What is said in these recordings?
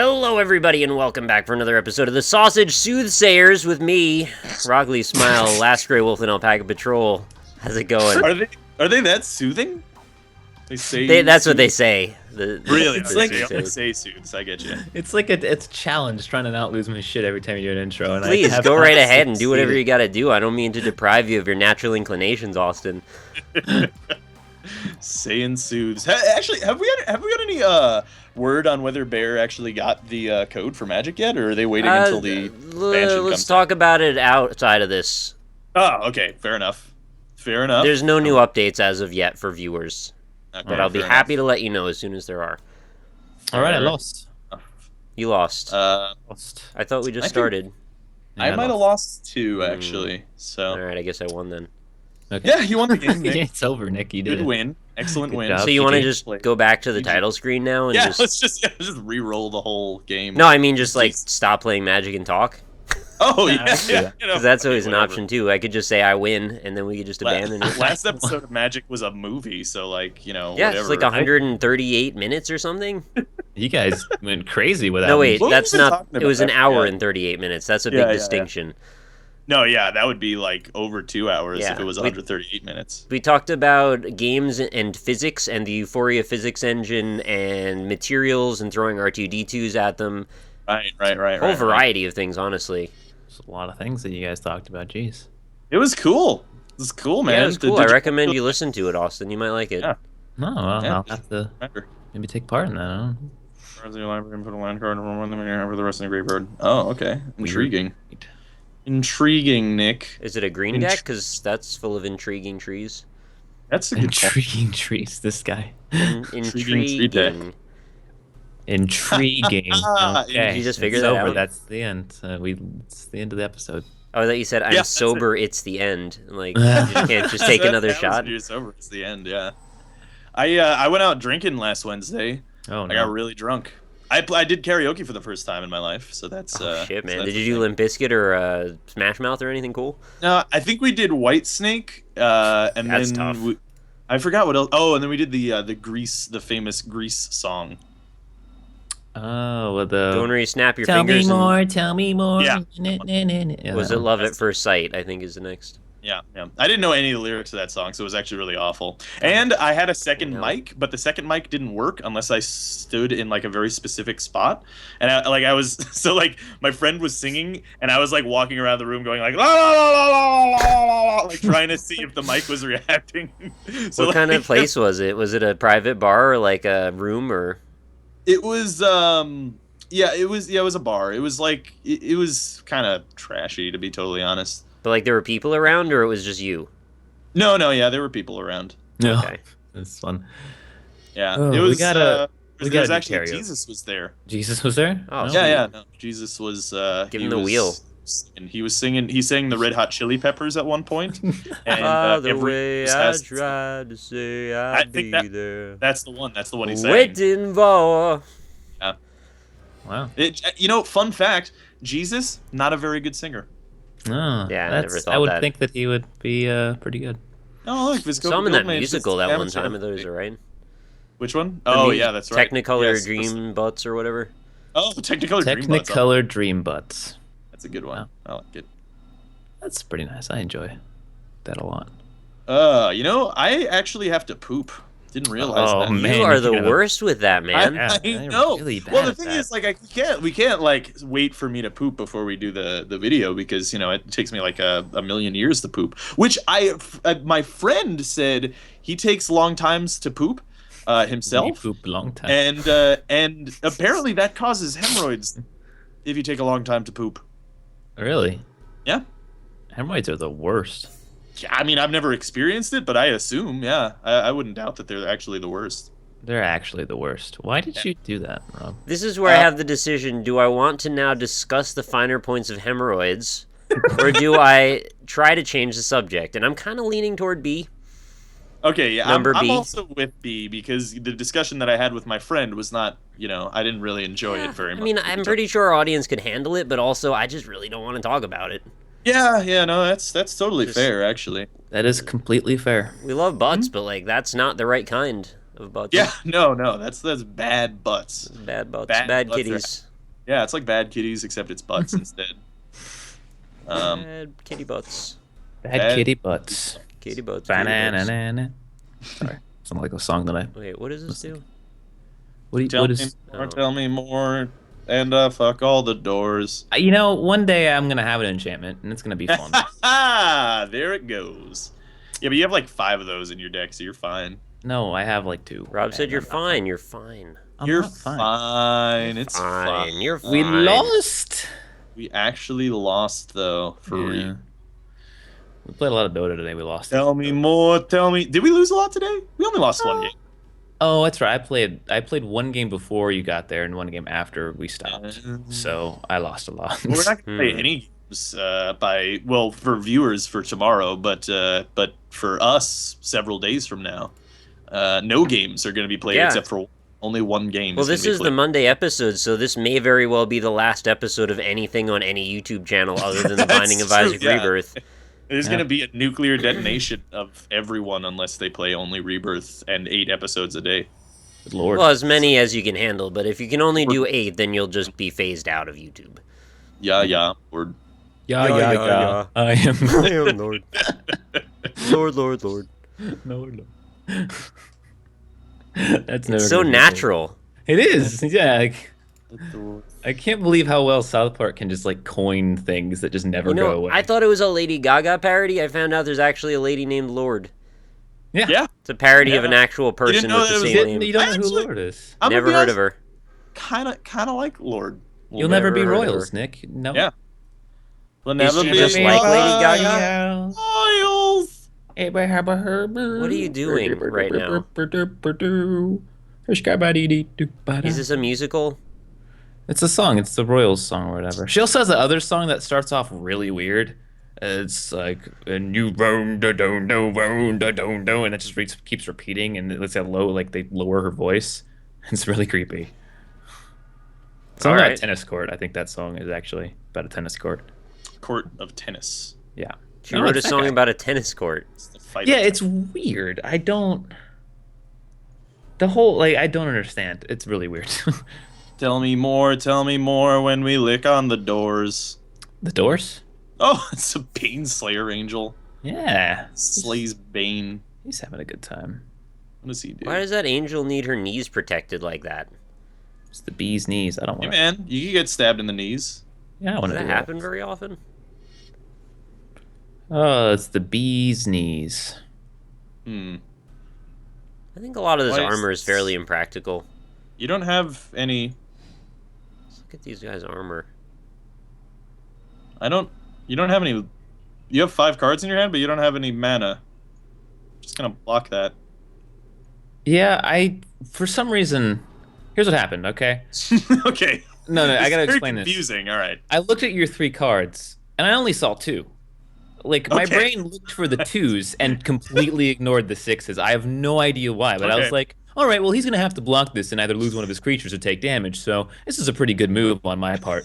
Hello, everybody, and welcome back for another episode of the Sausage Soothsayers with me, Rogley Smile, Last Grey Wolf, and AlpacaPatrol. How's it going? Are they that soothing? They say that's what they say. Really? It's like they say soothes. I get you. It's like it's a challenge trying to not lose my shit every time you do an intro. And Please I go right ahead and do whatever you gotta do. I don't mean to deprive you of your natural inclinations, Austin. Saying soothes. Actually, have we got any word on whether Bear actually got the code for Magic yet, or are they waiting until the expansion Let's comes talk about it outside of this. Oh, okay. Fair enough. There's no new updates as of yet for viewers. Okay, but I'll be happy to let you know as soon as there are. All right, I lost. You lost. Lost. I thought we just started. I might have lost two, actually. So. All right, I guess I won then. Okay. Yeah, you won the game, Nick. It's over, Nick. You did Good it. win. Excellent win. job. So you want to GG. just go back to the title screen now and Yeah, just... let's just re-roll the whole game. No, I mean just like stop playing Magic and talk. Oh yeah, Yeah. Because that's always an option too. I could just say I win, and then we could just abandon it. Last episode of Magic was a movie, so like Yeah, whatever. it's like 138 minutes or something. You guys went crazy with that. No, wait, What that's were we not. talking It was an about? hour Yeah. and 38 minutes. That's a Yeah, big yeah, distinction. No, yeah, that would be like over 2 hours Yeah, if it was we- 138 minutes. We talked about games and physics and the Euphoria physics engine and materials and throwing R2D2s at them. Right. Whole variety of things, honestly. There's a lot of things that you guys talked about. Jeez. It was cool. It was cool, man. Yeah, it was cool. I recommend you listen to it, Austin. You might like it. Yeah. No, well, Yeah. I'll have to Remember. maybe take part in that. I don't know. Put a land card from one of them for the rest of the graveyard. Oh, okay. Intriguing. Weird. Intriguing, Nick. Is it a green deck? Because that's full of intriguing trees. That's a good call. Intriguing trees. This guy. Tree deck. Intriguing. Intriguing. Okay. Did you just figure It's that over. out? That's the end. It's the end of the episode. Oh, that you said I'm Yeah, that's sober. It's the end. Like you can't just take another shot. You're sober. It's the end. Yeah. I went out drinking last Wednesday. Oh I got no. really drunk. I did karaoke for the first time in my life, so that's Oh, shit, man. so Did that's you a do thing. Limp Bizkit or Smash Mouth or anything cool? No, I think we did White Snake, and That's then tough. I forgot what else. Oh, and then we did the famous Grease song. Oh, well, the. The one where you snap your Tell fingers. me and- more. Tell me more. Yeah. Yeah, Was that it one. Love at First Sight? I think is the next. Yeah. I didn't know any of the lyrics to that song, so it was actually really awful. And I had a second No. mic, but the second mic didn't work unless I stood in like a very specific spot. And I was so like my friend was singing, and I was like walking around the room going like la la la la la la la la, like trying to see if the mic was reacting. So What kind of like, place was it? Was it a private bar or like a room or? It was it was a bar. It was like it was kind of trashy, to be totally honest. But like there were people around, or it was just you? No, yeah, there were people around. No. Okay. That's fun. Yeah, Oh, it we was. gotta there do was actually karaoke. Jesus was there. Jesus was there? Oh, No? sweet. Yeah. No, Jesus was. Give he him the was wheel. singing. He was singing. He sang the Red Hot Chili Peppers at one point. And By the every way, verse I has- tried to say I I'd think be there. That's the one. That's the one he sang. Waiting for. Wow. Fun fact: Jesus, not a very good singer. Oh, Yeah, I never that's- thought I would that. think that he would be pretty good. Oh, look, Visco Saw him in that Goldman, musical Visco that one Amateur. time. I thought it was alright. Which one? The Oh, mu- yeah, that's right. Technicolor Yes, Dream Butts or whatever. Oh, Technicolor Dream Butts. Oh, Technicolor Dream Butts. that's a good one. Wow. I like it. That's pretty nice. I enjoy that a lot. I actually have to poop. Didn't realize Oh, that. man. You are you the gotta- worst with that, man. Yeah, I they're know. really bad Well, the at thing that. is, like, we can't like wait for me to poop before we do the video because it takes me like a million years to poop. Which my friend said he takes long times to poop You himself, poop a long time. and apparently that causes hemorrhoids if you take a long time to poop. Really? Yeah. Hemorrhoids are the worst. Yeah, I mean, I've never experienced it, but I assume, yeah, I wouldn't doubt that they're actually the worst. They're actually the worst. Why did you do that, Rob? This is where I have the decision. Do I want to now discuss the finer points of hemorrhoids, or do I try to change the subject? And I'm kind of leaning toward B. Okay, yeah, Number I'm B. also with B because the discussion that I had with my friend was not, I didn't really enjoy it very much. I mean, I'm pretty sure our audience could handle it, but also I just really don't want to talk about it. Yeah, no, that's totally Just- fair, actually. That is completely fair. We love butts, but like that's not the right kind of butts. Yeah, no, that's bad butts. Bad butts, Bad bad butts are- kitties. Yeah, it's like Bad Kitties, except it's butts instead. Bad kitty butts. Bad kitty butts. Kitty butts. Banana. Sorry, something like a song that I. Wait, what does this do? What Tell is? me more, tell me more, and fuck all the doors. You know, one day I'm gonna have an enchantment, and it's gonna be fun. There it goes. Yeah, but you have like 5 of those in your deck, so you're fine. No, I have like 2. Rob said you're fine. You're fine. You're not fine. It's fine. You're fine. We lost. We actually lost though. For real. We played a lot of Dota today. We lost. Tell me more. Tell me. Did we lose a lot today? We only lost 1 game. Oh, that's right. I played 1 game before you got there and 1 game after we stopped. So I lost a lot. We're not gonna play any games for viewers for tomorrow, but for us several days from now, no games are gonna be played except for only 1 game. Well, this is the Monday episode, so this may very well be the last episode of anything on any YouTube channel other than the Binding of Isaac Rebirth. There's going to be a nuclear detonation of everyone unless they play only Rebirth and 8 episodes a day. Good Lord. Well, as many as you can handle, but if you can only do 8, then you'll just be phased out of YouTube. Yeah. Word. Yeah. I am Lord. Lord. No. That's never So natural. It is. Yeah. I can't believe how well South Park can just like coin things that just never go away. I thought it was a Lady Gaga parody. I found out there's actually a lady named Lord. Yeah. It's a parody of an actual person with the same name. You don't know who Lord is. Never heard of her. Kind of like Lord. You'll never be Royals, Nick. No. Yeah. We'll Is she just like Lady Gaga? Royals. What are you doing right now? Is this a musical? It's a song. It's the Royals song or whatever. She also has the other song that starts off really weird. It's like a new round, and it just keeps repeating, and it's at low, like they lower her voice. It's really creepy. It's about a tennis court. I think that song is actually about a tennis court. Court of tennis. Yeah. She wrote a song about a tennis court. Yeah, it's weird. I don't understand. It's really weird. Tell me more when we lick on the doors. The doors? Oh, it's a Bane Slayer angel. Yeah. Slays Bane. He's having a good time. What does he do? Why does that angel need her knees protected like that? It's the bee's knees. I don't want. Hey man, you can get stabbed in the knees. Yeah, I want to. Does that happen very often? Oh, it's the bee's knees. I think a lot of this armor is fairly impractical. You don't have any. Let's look at these guys' armor. You don't have any. You have 5 cards in your hand, but you don't have any mana. Just gonna block that. Yeah, for some reason. Here's what happened. Okay. Okay. No, I gotta explain this. Confusing. All right. I looked at your 3 cards, and I only saw 2. Like, my brain looked for the 2s and completely ignored the 6s. I have no idea why, but I was like, all right, well, he's going to have to block this and either lose one of his creatures or take damage, so this is a pretty good move on my part.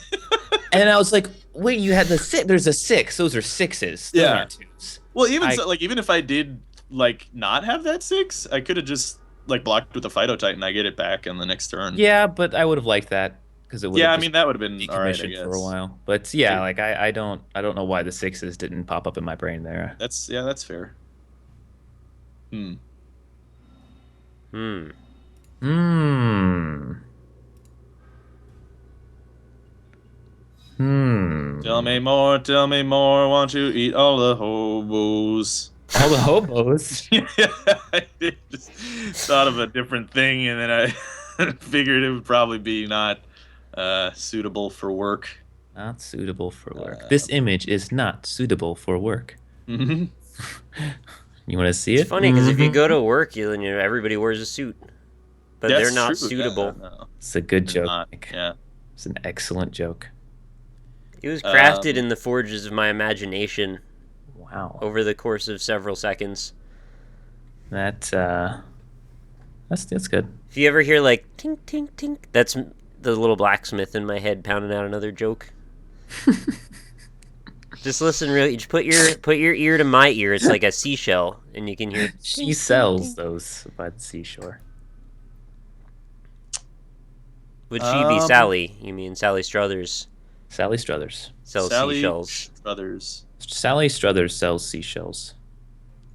And I was like, wait, you had the 6. There's a 6. Those are 6s. Those aren't 2s. Well, even if I did, like, not have that 6, I could have just, like, blocked with a Phytotitan. I get it back on the next turn. Yeah, but I would have liked that. It would I mean that would have been decommissioned for a while, but yeah, like I don't know why the 6s didn't pop up in my brain there. That's fair. Hmm. Tell me more. Want you eat all the hobos? All the hobos? Yeah, I just thought of a different thing, and then I figured it would probably be not. Suitable for work. Not suitable for work. This image is not suitable for work. You want to see it? It's funny because if you go to work, everybody wears a suit, but they're not suitable. Yeah, no. It's a good joke. Yeah, it's an excellent joke. It was crafted in the forges of my imagination. Wow. Over the course of several seconds. That's good. If you ever hear like tink tink tink, that's the little blacksmith in my head pounding out another joke. Just listen really. Just put your ear to my ear. It's like a seashell, and you can hear. She sells those by the seashore. Would she be Sally? You mean Sally Struthers? Sally Struthers. Sells Sally seashells. Brothers. Sally Struthers sells seashells.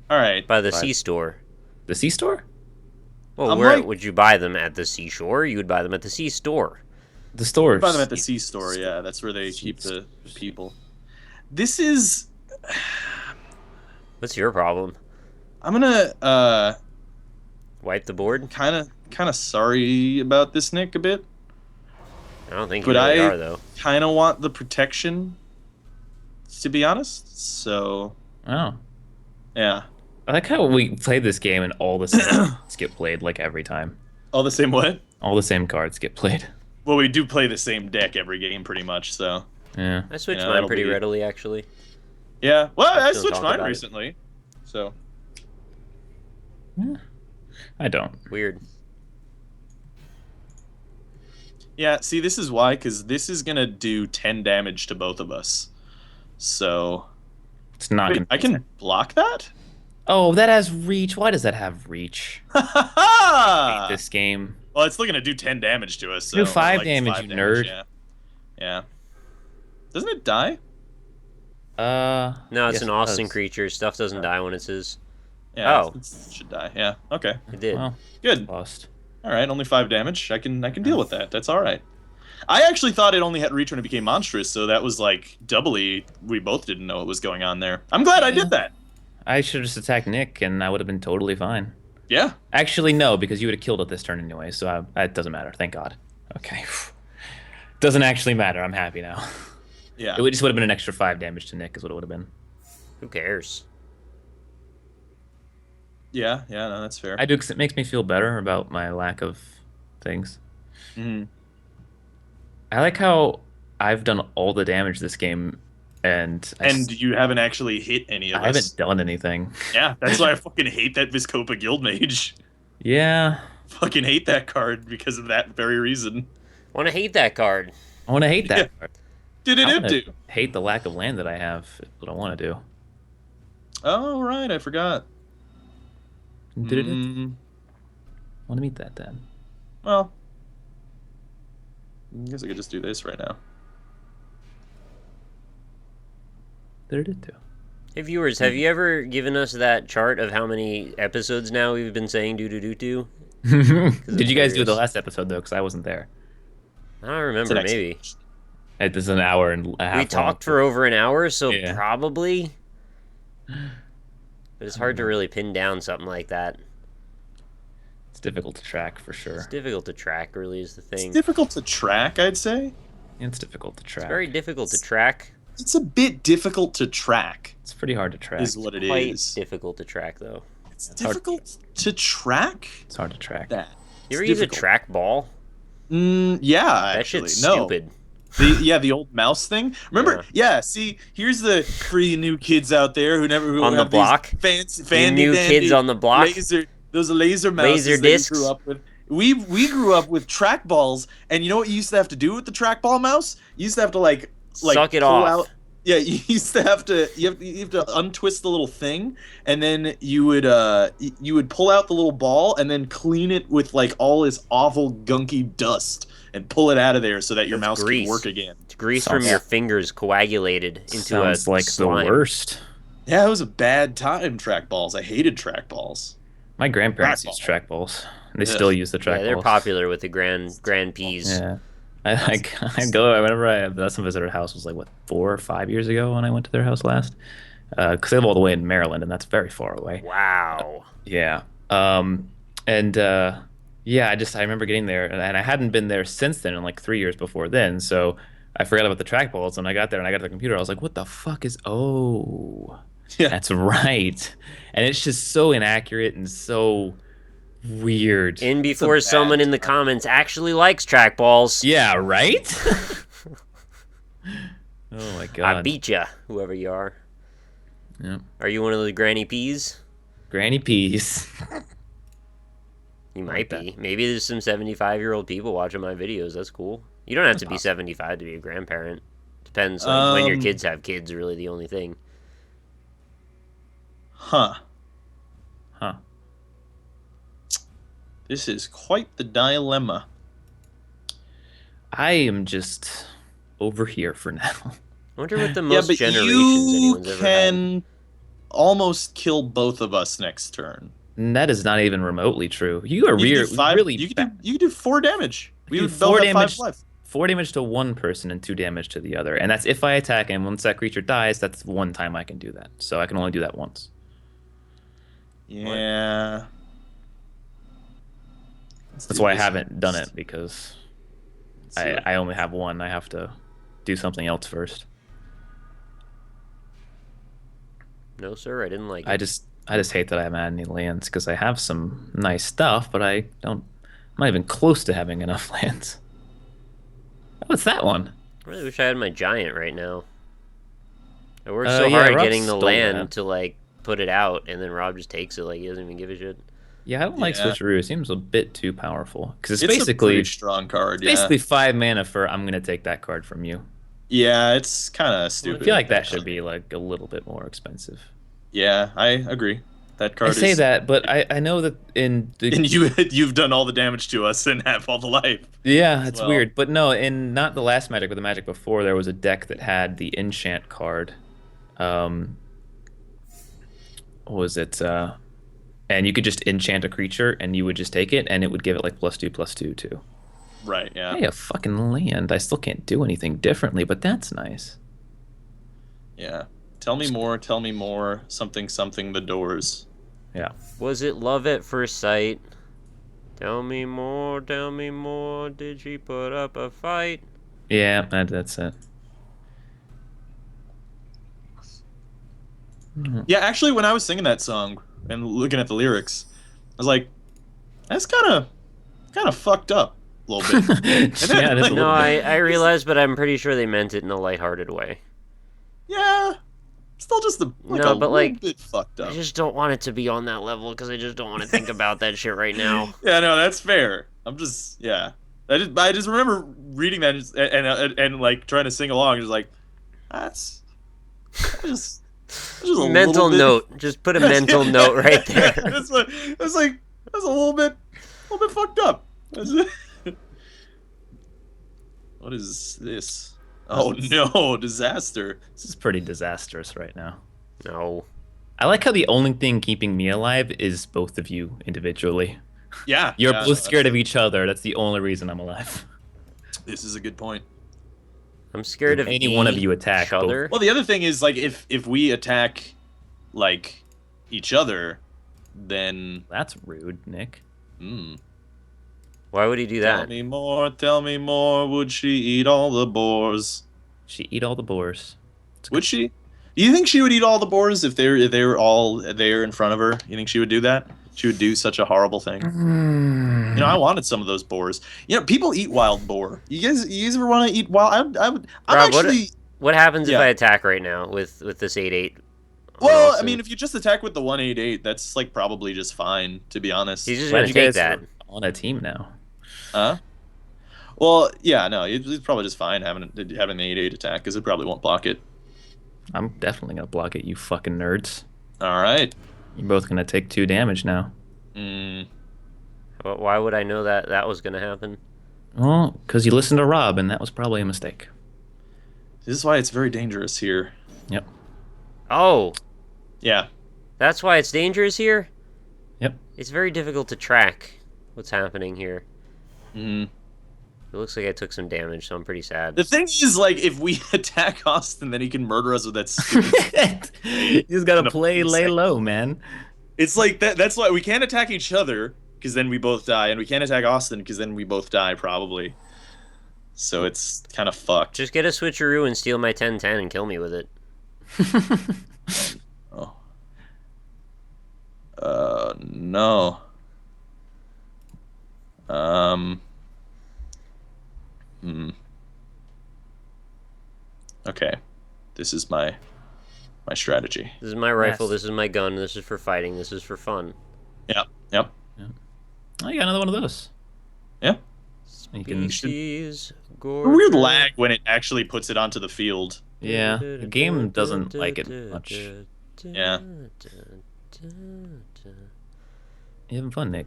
All right. By the C-store. The C-store? Well, I'm where like- would you buy them? At the seashore? You would buy them at the C-store. The stores. Buy them at the C-store. Yeah, that's where they keep the people. This is. What's your problem? I'm gonna Wipe the board? kind of sorry about this, Nick, a bit. I don't think you But really I are, though. kind of want the protection, to be honest. So Oh. yeah, I like how we played this game and all the same cards get played like every time. all the same what? All the same cards get played. Well, we do play the same deck every game, pretty much. So Yeah. I switched Yeah, mine that'll pretty be- readily, actually. yeah. Well, I Don't switched talk mine about it. recently. So I don't. Weird. yeah. See, this is why, because this is gonna do 10 damage to both of us. So It's not wait, gonna. I can block that. Oh, that has reach. Why does that have reach? Ha Hate this game. Well, it's still gonna do 10 damage to us. So, Do 5 it's damage, 5 you damage, nerd. Yeah. Yeah. Doesn't it die? No, it's yes, an it Austin does. creature. Stuff doesn't die when it's his. Yeah. Oh. It should die. Yeah. Okay. It did. Well, Good. lost. All right. Only 5 damage. I can deal with that. That's all right. I actually thought it only had reach when it became monstrous, so that was like doubly. We both didn't know what was going on there. I'm glad I did that. I should have just attacked Nick, and I would have been totally fine. Yeah. Actually, no, because you would have killed it this turn anyway, so it doesn't matter. Thank God. Okay. Doesn't actually matter. I'm happy now. Yeah. It just would have been an extra 5 damage to Nick, is what it would have been. Who cares? Yeah. Yeah. No, that's fair. I do, because it makes me feel better about my lack of things. Mhm. I like how I've done all the damage this game, and And you haven't actually hit any of I us. haven't done anything. Yeah. That's why I fucking hate that Viscopa Guildmage. Yeah. Fucking hate that card because of that very reason. Want to hate that card? I want to hate that Yeah. card. Did it I wanna do? hate the lack of land that I have. Is what I want to do. Oh right, I forgot. Did it? Mm, Want to meet that then? well, I guess I could just do this right now. Did it do? Hey viewers, have you ever given us that chart of how many episodes now we've been saying do? Did you guys do the curious. last episode though? Because I wasn't there. I don't remember, It's an maybe. It was an hour and a half. We talked for over an hour, so Yeah. probably. But it's hard to really pin down something like that. It's difficult to track for sure. It's difficult to track, really, is the It's thing. difficult to track, I'd say. It's difficult to track. Very difficult to track. It's a bit difficult to track, It's pretty hard to track. is what it Quite is. difficult to track, though. It's It's hard- difficult to track It's hard to track. that. You ever It's use a difficult. trackball? Yeah, That actually, shit's no. stupid. The old mouse thing. Remember? Yeah. See, here's the for you new kids out there who never On the have these block? fancy new kids on the block? those laser mouses Laser that we discs? grew up with. We grew up with trackballs, and you know what you used to have to do with the trackball mouse? You used to have to like Suck it pull off. out. Yeah, you used to have to you have to untwist the little thing, and then you would pull out the little ball and then clean it with like all this awful gunky dust and pull it out of there so that your That's mouse grease. can work again. It's grease Sounds- from your fingers coagulated into Sounds a like slime. the worst. Yeah, it was a bad time. Trackballs. I hated trackballs. My grandparents Trackball. used trackballs. They Ugh. still use the trackballs. Yeah, they're popular with the grand peas. Yeah. I go. I remember the last time I visited their house was like what 4 or 5 years ago when I went to their house last. Because they live all the way in Maryland, and that's very far away. Wow. Yeah. Yeah. I remember getting there, and I hadn't been there since then, in like 3 years before then. So I forgot about the trackballs, and I got there and I got to the computer. I was like, "What the fuck is? Oh, Yeah. that's right." And it's just so inaccurate and so weird. In before bad someone in the comments actually likes trackballs. Yeah, right? Oh my I god. beat ya, whoever you are. Yep. Are you one of the granny peas? Granny peas. You Like might that. be. Maybe there's some 75-year-old people watching my videos. That's cool. You don't have to be possible. 75 to be a grandparent. Depends. Like, when your Um, kids have kids, really the only thing. Huh. Huh. This is quite the dilemma. I am just over here for now. I wonder what the Yeah, most but generations you anyone's ever had. can almost kill both of us next turn. And that is not even remotely true. You are You could do five. really You could bad. do 4 damage. We do would both 4 have 5 damage. life. 4 damage to one person and 2 damage to the other. And that's if I attack, and once that creature dies, that's one time I can do that. So I can only do that once. Yeah. That's why I haven't done it, because I only have one. I have to do something else first. No, sir, I didn't like it. I just hate that I haven't had any lands, because I have some nice stuff, but I'm not even close to having enough lands. What's that one? I really wish I had my giant right now. I worked so yeah, hard Rob getting the stole land that. to like put it out, and then Rob just takes it like he doesn't even give a shit. Yeah, I don't like Switcheroo. It seems a bit too powerful, because It's basically a pretty strong card. Yeah. basically 5 mana for I'm gonna take that card from you. Yeah, it's kind of I stupid. feel like that should be like a little bit more expensive. Yeah, I agree. That I card say is. that, but I know that in the And you've done all the damage to us and have all the life. yeah, it's well. weird, but no, in not the last Magic, but the Magic before, there was a deck that had the enchant card. What was it? And you could just enchant a creature, and you would just take it, and it would give it like +2/+2 too. Right. Yeah. Hey, a fucking land. I still can't do anything differently, but that's nice. Yeah. Tell me more. Tell me more. Something. Something. The doors. Yeah. Was it love at first sight? Tell me more, tell me more. Did she put up a fight? Yeah, that's it. Yeah. Actually, when I was singing that song and looking at the lyrics, I was like, that's kind of fucked up a little bit. Yeah, it is a No, little bit. I realized, but I'm pretty sure they meant it in a lighthearted way. Yeah. Still just a little bit fucked up. I just don't want it to be on that level because I just don't want to think about that shit right now. Yeah, no, that's fair. I'm just, yeah. I just remember reading that and like trying to sing along. Just like, that's just a Mental little bit- note. Just put a mental note right there. That's a little bit fucked up. What is this? Oh no, disaster. This is pretty disastrous right now. No. I like how the only thing keeping me alive is both of you individually. Yeah, You're yeah, both scared of each other. That's the only reason I'm alive. This is a good point. I'm scared of Any one of you attack each other. Well, the other thing is like if we attack like each other, then That's rude, Nick. Why would he do tell that? me more, tell me more. Would she eat all the boars? She eat all the boars. Would she? Do you think she would eat all the boars if they were all there in front of her? You think she would do that? She would do such a horrible thing. You know, I wanted some of those boars. You know, people eat wild boar. You guys ever want to eat wild? I'm Rob, actually. What happens if Yeah. I attack right now with this 8/8? Well, I Awesome. mean, if you just attack with the 188, that's like probably just fine, to be honest. He's just Glad gonna you take guys that. are on a team now. Huh? Well, yeah, no, it's probably just fine having the 88 attack because it probably won't block it. I'm definitely gonna block it, you fucking nerds. All right. You're both gonna take 2 damage now. Why would I know that that was gonna happen? Well, because you listened to Rob, and that was probably a mistake. This is why it's very dangerous here. Yep. Oh, Yeah. that's why it's dangerous here? Yep. It's very difficult to track what's happening here. hmm It looks like I took some damage, so I'm pretty sad. The thing is, like, if we attack Austin, then he can murder us with that stupid. You just gotta Gonna play fucking lay say. low, man. It's like that. That's why we can't attack each other because then we both die, and we can't attack Austin because then we both die probably. So it's kind of fucked. Just get a switcheroo and steal my 10/10 and kill me with it. Oh. No. Okay. This is my strategy. This is my rifle, Yes. this is my gun, this is for fighting, this is for fun. Yep. Yep. Oh, you got another one of those. Yeah. You can, Species, A weird gorgeous. lag when it actually puts it onto the field. yeah, the game doesn't like it much. Yeah. You having fun, Nick?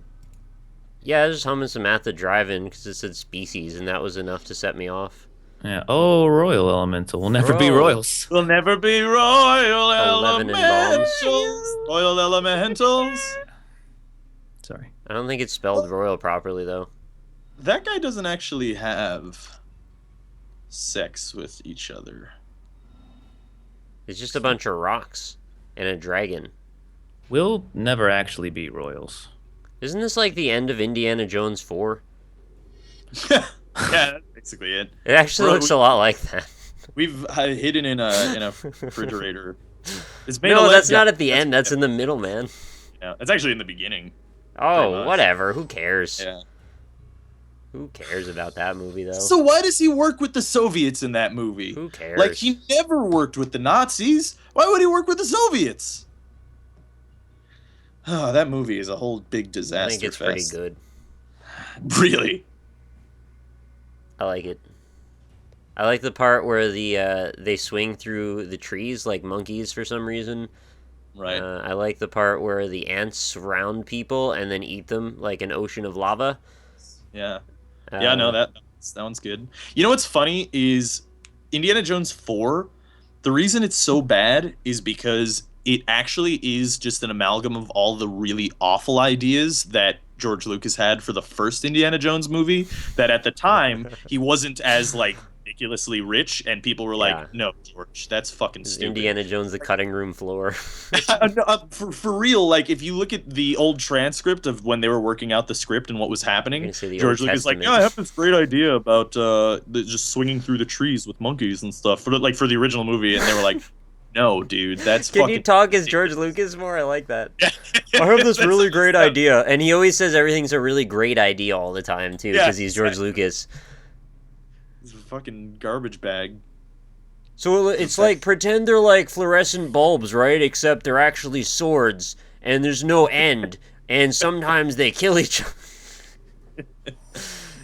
Yeah, I was just humming some at the drive-in because it said species, and that was enough to set me off. Yeah. Oh, Royal Elemental. We'll never be Royal. Royals. We'll never be Royal 11 Elementals. Royal Elementals. Sorry. I don't think it's spelled royal properly, though. That guy doesn't actually have sex with each other. It's just a bunch of rocks and a dragon. We'll never actually be Royals. Isn't this like the end of Indiana Jones 4? Yeah, that's basically it. It actually looks a lot like that. We've hidden in a refrigerator. It's made No, of that's lead. not at the end. That's in the middle, man. Yeah, it's actually in the beginning. Oh, much. whatever. Who cares? Yeah. Who cares about that movie, though? So why does he work with the Soviets in that movie? Who cares? Like, he never worked with the Nazis. Why would he work with the Soviets? Oh, that movie is a whole big disaster. I think it's pretty good. Really? I like it. I like the part where they swing through the trees like monkeys for some reason. Right. I like the part where the ants surround people and then eat them like an ocean of lava. Yeah. Yeah, no, that one's good. You know what's funny is Indiana Jones 4, the reason it's so bad is because it actually is just an amalgam of all the really awful ideas that George Lucas had for the first Indiana Jones movie, that at the time he wasn't as like ridiculously rich, and people were like, Yeah. "No, George, that's fucking stupid." Indiana Jones, the cutting room floor. For real, like if you look at the old transcript of when they were working out the script and what was happening, gonna say the George Old Lucas is like, Testament. "Yeah, I have this great idea about just swinging through the trees with monkeys and stuff for the original movie," and they were like, "No, dude, that's Can fucking." you talk as George Lucas more? I like that. I have this really great idea, and he always says everything's a really great idea all the time too, Yeah, because he's George Lucas. It's a fucking garbage bag. So it's like pretend they're like fluorescent bulbs, right? Except they're actually swords, and there's no end, and sometimes they kill each other.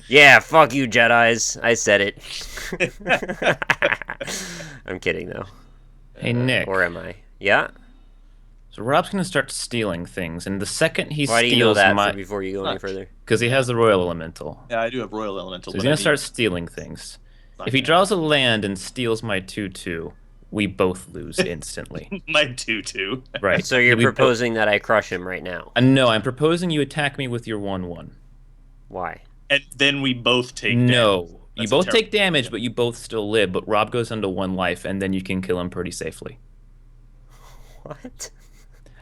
Yeah, fuck you, Jedis. I said it. I'm kidding though. Hey, Nick. Or am I? Yeah. So Rob's gonna start stealing things, and the second he Why do you know steals that before you go any further? because he has the Royal Elemental. Yeah, I do have Royal Elemental. So he's but I gonna need- start stealing things. Not If he gonna- draws a land and steals my 2/2, we both lose instantly. my 2/2. Right. So you're We both- proposing that I crush him right now? No, I'm proposing you attack me with your 1/1. Why? And then we both take damage. No. You That's a both terrible take damage, but you both still live. But Rob goes down to 1 life, and then you can kill him pretty safely. What?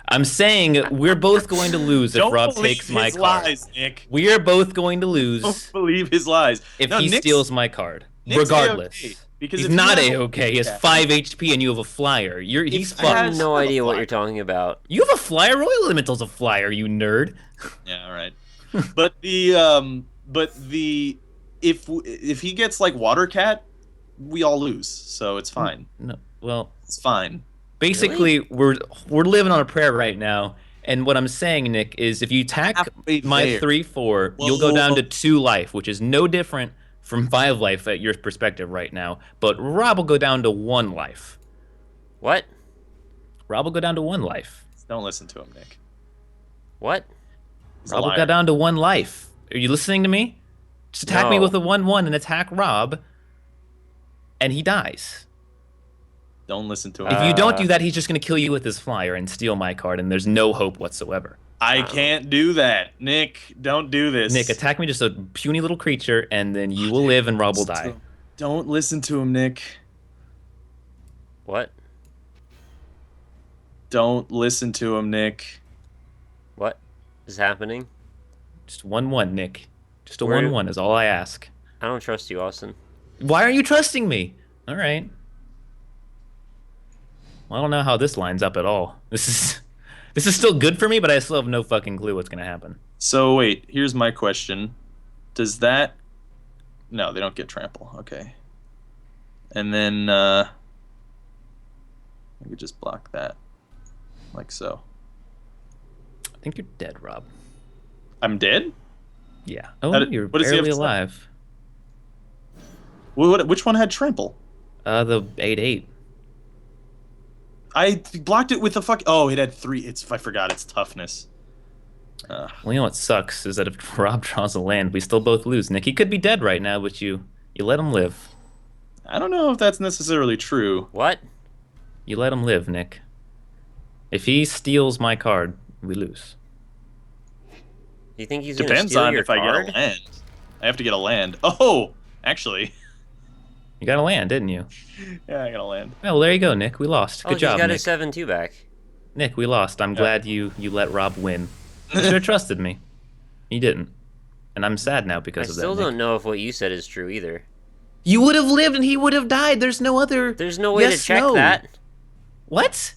I'm saying we're both going to lose if Don't Rob believe takes my his card. lies, Nick. We are both going to lose Don't believe his lies. if No, he Nick's- steals my card. Nick's Regardless. A-okay, because He's if you not have- A-okay. He has Yeah. 5 HP and you have a flyer. He's I I fucked. have has- no have a idea what flyer. you're talking about. You have a flyer? Royal Elemental's a flyer, you nerd. Yeah, all right. but if he gets like Water Cat, we all lose. So it's fine. No, well, It's fine. basically we're living on a prayer right now. And what I'm saying, Nick, is if you attack Halfway my there. 3/4, Whoa, you'll go whoa, down whoa. to 2 life, which is no different from 5 life at your perspective right now. But Rob will go down to 1 life. What? Rob will go down to 1 life. Don't listen to him, Nick. What? He's a Rob will liar. go down to 1 life. Are you listening to me? Just attack me No. with a 1/1 and attack Rob, and he dies. Don't listen to him. If you don't do that, he's just going to kill you with his flyer and steal my card, and there's no hope whatsoever. I can't do that, Nick. Don't do this. Nick, attack me just a puny little creature, and then you will live and Rob will die. Don't listen to him, Nick. What? Don't listen to him, Nick. What is happening? Just 1/1, Nick. Just a Where- 1/1 is all I ask. I don't trust you, Austin. Why aren't you trusting me? All right. Well, I don't know how this lines up at all. This is still good for me, but I still have no fucking clue what's gonna happen. So wait, here's my question. Does that... No, they don't get trample. Okay. And then, I could just block that. Like so. I think you're dead, Rob. I'm dead? Yeah. Oh, How you're what does he have barely to say? alive. Which one had trample? The 8/8. I blocked it with the fuck... Oh, it had 3... I forgot, it's toughness. Uh, Well, you know what sucks is that if Rob draws a land, we still both lose. Nick, he could be dead right now, but you let him live. I don't know if that's necessarily true. What? You let him live, Nick. If he steals my card, we lose. You think he's gonna Depends steal on your if I card? get a land. I have to get a land. Oh, actually, You got a land, didn't you? yeah, I got a land. Well, there you go, Nick. We lost. Oh, Good job, he's got Nick. his 7-2 back. Nick, we lost. I'm glad you let Rob win. You should have trusted me. You didn't. And I'm sad now I because of that, still Nick. don't know if what you said is true either. You would have lived and he would have died. There's no other... There's no way yes, to check no. that. What?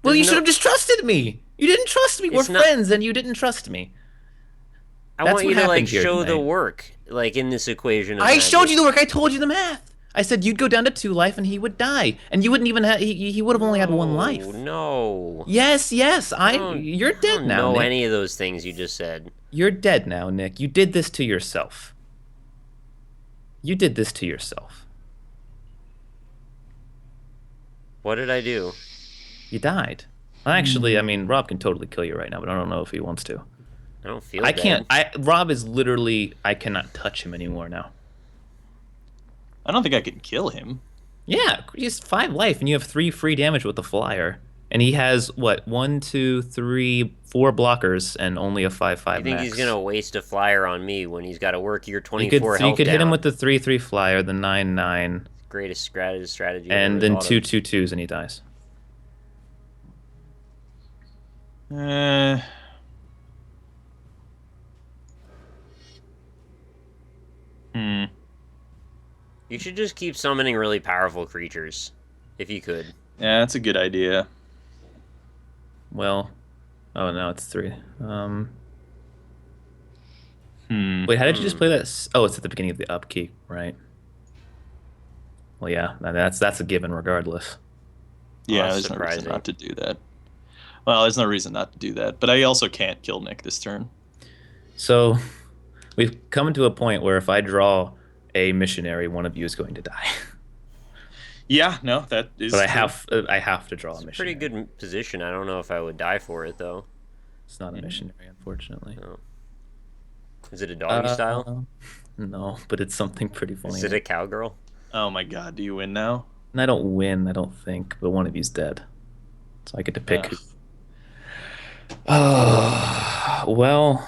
Well, you There's should no- have just trusted me. You didn't trust me. We're It's not- friends and you didn't trust me. I That's want you what to like happened here show the tonight. work, like in this equation. Of I magic. showed you the work. I told you the math. I said you'd go down to 2 life and he would die. And you wouldn't even have... He would have only had 1 life. No. Yes, yes. I don't- You're I dead don't now, know Nick. any of those things you just said. You're dead now, Nick. You did this to yourself. You did this to yourself. What did I do? You died. Actually, I mean, Rob can totally kill you right now, but I don't know if he wants to. I don't feel I bad. can't. Rob is literally. I cannot touch him anymore now. I don't think I can kill him. Yeah, he's 5 life, and you have 3 free damage with the flyer, and he has what 1, 2, 3, 4 blockers, and only a 5/5 You think max. he's gonna waste a flyer on me when he's got to work your You 24 could, health you could hit him down? with the 3/3 flyer, the 9/9, Greatest strategy. and ever then thought 2 of. 2/2s, and he dies. Uh, hmm. You should just keep summoning really powerful creatures, if you could. Yeah, that's a good idea. Well, oh no, it's 3. Hmm. Wait, how did you just play that? Oh, it's at the beginning of the upkeep, right? Well, yeah, that's a given regardless. Yeah, that's there's no reason surprising. not to do that. Well, there's no reason not to do that, but I also can't kill Nick this turn. So we've come to a point where if I draw a missionary, one of you is going to die. Yeah, no, that is. But true. I have to draw a missionary. Pretty good position. I don't know if I would die for it though. It's not a missionary, unfortunately. Is it a doggy style? No, but it's something pretty funny. Is it a cowgirl? Oh my god, do you win now? And I don't win, I don't think, but one of you's dead. So I get to pick. Oh, well,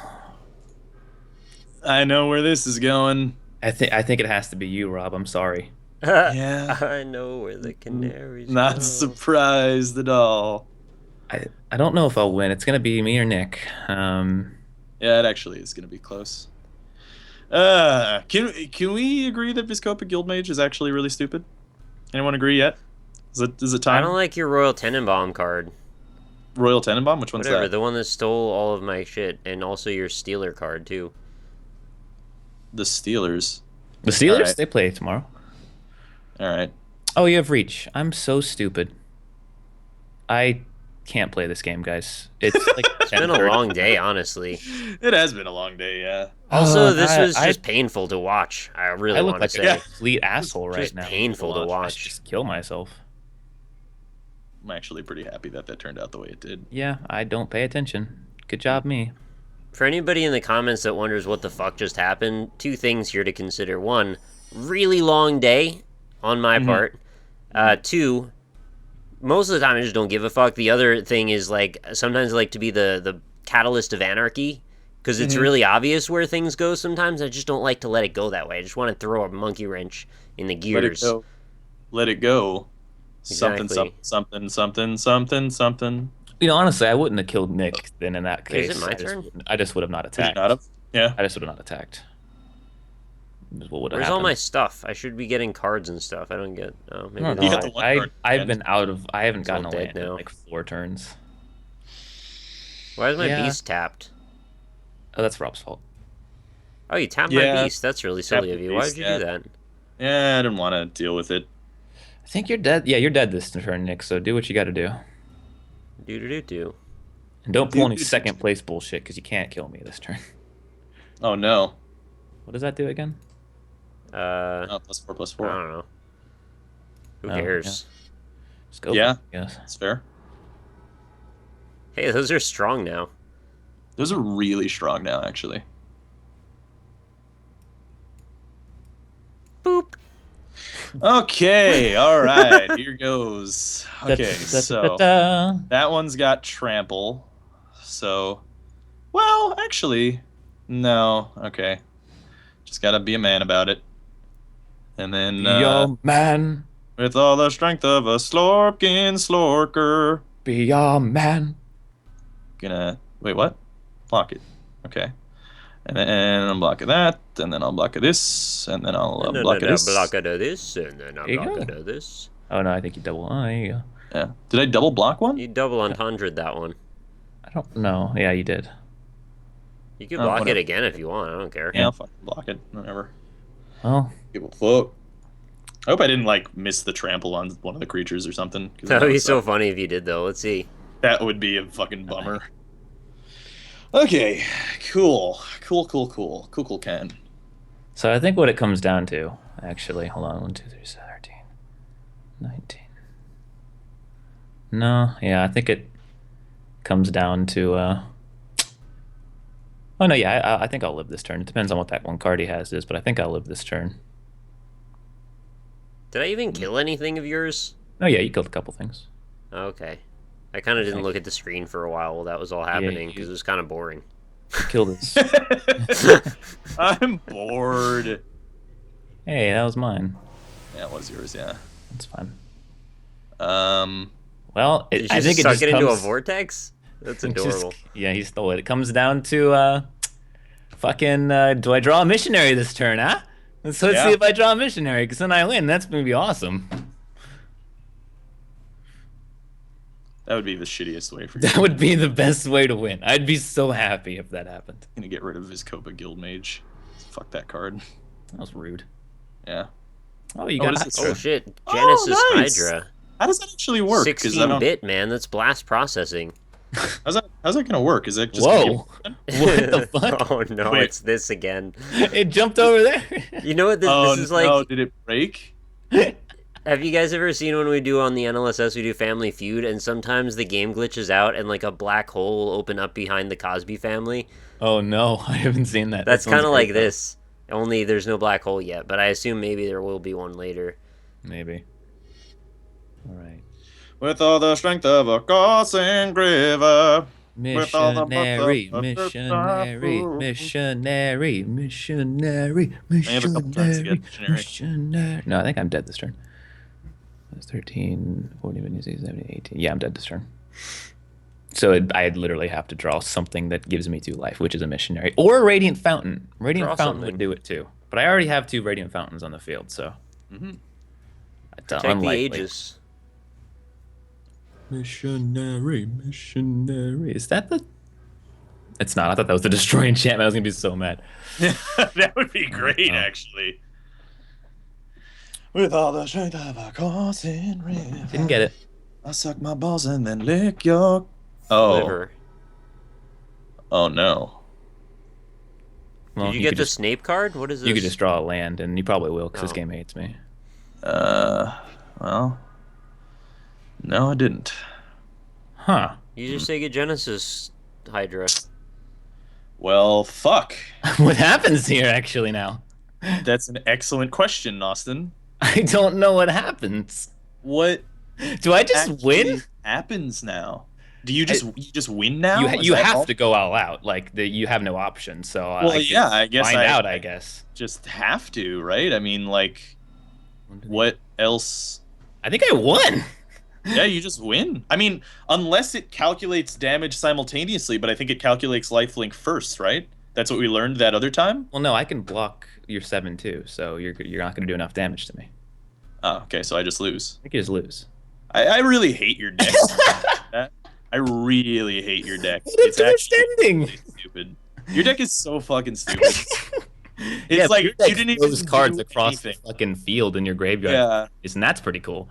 I know where this is going. I think it has to be you, Rob. I'm sorry. Yeah. I know where the canaries Not go. surprised at all. I don't know if I'll win. It's gonna be me or Nick. Yeah, it actually is going to be close. Can we agree that Viscopa Guildmage is actually really stupid? Anyone agree yet? Is it time? I don't like your Royal Tenenbaum card. Royal Tenenbaum? Which one's Whatever, that? the one that stole all of my shit, and also your Steeler card too. The Steelers. The Steelers, Alright. they play tomorrow. All right. Oh, you have reach. I'm so stupid. I can't play this game, guys. It's like It's been a long day, honestly. It has been a long day, yeah. Also, this was I just painful to watch. I really look want like to a say. complete asshole right Just now. painful to I watch. should just kill myself. I'm actually pretty happy that turned out the way it did. Yeah, I don't pay attention. Good job, me. For anybody in the comments that wonders what the fuck just happened, 2 things here to consider. 1, really long day on my part. 2, most of the time I just don't give a fuck. The other thing is, like, sometimes I like to be the catalyst of anarchy, because it's really obvious where things go sometimes. I just don't like to let it go that way. I just want to throw a monkey wrench in the gears. Let it go. Let it go. Exactly. Something. You know, honestly, I wouldn't have killed Nick then in that Wait, case. is it my turn? I just would have not Could you attacked. not have? Yeah. I just would have not attacked. What would have Where's happened? all my stuff? I should be getting cards and stuff. I don't get. Oh, maybe No, that's You no, got the one I, card, I've man. been out of. I haven't It's all gotten a dead land in now. like 4 turns. Why is my Yeah. beast tapped? Oh, that's Rob's fault. Oh, you tapped Yeah. my beast. That's really silly Tapped of the you. Why beast, did you do that? Yeah, I didn't want to deal with it. I think you're dead. Yeah, you're dead this turn, Nick. So do what you got to do, Do do do do. and don't pull any second place bullshit because you can't kill me this turn. Oh no. What does that do again? Oh, +4/+4. I don't know. Who Oh, cares? Just go. Yeah. Yes. That's fair. Hey, those are strong now. Those are really strong now, actually. Boop. Okay, all right, here goes. Okay, so that one's got trample. So, well, actually, no. Okay, just gotta be a man about it. And then, Your man. with all the strength of a Slorkin Slorker. Be your man. Gonna wait. What? Block it. Okay. And then I'm blocking that, and then I'll block this, and then I'll block this. Block it this, and then I'll There you block go. it this. Oh no, I think you double. Oh, there you go. Yeah. Did I double block one? You double entendred that one. I don't know. Yeah, you did. You can block it whatever. again if you want. I don't care. Yeah, I'll fucking block it. Whatever. Well, Give a fuck. I hope I didn't like miss the trample on one of the creatures or something. 'cause That would be would so suck. funny if you did, though. Let's see. That would be a fucking bummer. Okay, cool, Ken. so I think what it comes down to, actually, hold on, 1, 2, 3, 13, 19. No, yeah, I think it comes down to. Oh no, yeah, I think I'll live this turn. It depends on what that one card he has is, but I think I'll live this turn. Did I even kill anything of yours? Oh yeah, you killed a couple things. Okay. I kind of didn't look at the screen for a while while that was all happening because it was kind of boring. You killed this. I'm bored. Hey, that was mine. Yeah, it was yours. Yeah. That's fine. Well, Did you I think it suck just it into a comes- vortex? That's Just- adorable. yeah, he stole it. It comes down to fucking. Do I draw a missionary this turn? Huh? Let's see if I draw a missionary, because then I win. That's gonna be awesome. that would be the shittiest way for you. That would be the best way to win. I'd be so happy if that happened. Gonna get rid of his Copa Guildmage. Fuck that card. That was rude. Yeah. Oh, you Oh, got what is this? Oh shit. Genesis nice. Hydra. How does that actually work? 'Cause I don't. 16-bit, man. That's blast processing. How's that gonna work? Is that just? Whoa. What the fuck? Oh no, Wait. it's this again. It jumped over there. You know what this, Oh this is like? no! Did it break? Have you guys ever seen when we do on the NLSS, we do Family Feud, and sometimes the game glitches out and like a black hole will open up behind the Cosby family? Oh no, I haven't seen that. That's That sounds kind of great, like though. this. Only there's no black hole yet, but I assume maybe there will be one later. Maybe. All right. With all the strength of a coursing river. With all the Missionary, breath of the missionary, Bible. missionary, missionary, I have a couple turns to get missionary. missionary. No, I think I'm dead this turn. That's 13, 14, 15, 16, 17, 18. Yeah, I'm dead this turn. So I'd literally have to draw something that gives me 2 life, which is a missionary. Or a Radiant Fountain. Radiant Draw Fountain something. would do it too. But I already have 2 Radiant Fountains on the field, so. Mhm. It's Take unlikely. the Aegis. Missionary, missionary. Is that the... It's not. I thought that was the Destroy enchantment. I was going to be so mad. That would be great, Oh. actually. With all the strength of a coursing river. Didn't get it. I suck my balls and then lick your. Oh. Liver. Oh no. Well, Did you get could the just, Snape card? What is this? You could just draw a land, and you probably will, because this Oh. game hates me. Well. No, I didn't. Huh. You just say get Genesis Hydra. Well, fuck. What happens here, actually, now? That's an excellent question, Austin. I don't know what happens. What Do I just actually win? happens now? Do you just win now? Is You that have all? to go all out. Like, you have no option, so Well, I could yeah, I guess find I- out, I guess. Just have to, right? I mean, like, what else? I think I won. Yeah, you just win. I mean, unless it calculates damage simultaneously, but I think it calculates lifelink first, right? That's what we learned that other time. Well, no, I can block your 7 too, so you're not going to do enough damage to me. Oh, okay, so I just lose. I think you just lose. I really hate your deck. I really hate your deck. It's actually understanding. really stupid. Your deck is so fucking stupid. It's like your you deck didn't even throws cards do across anything. the fucking field in your graveyard. Yeah, And that's pretty cool.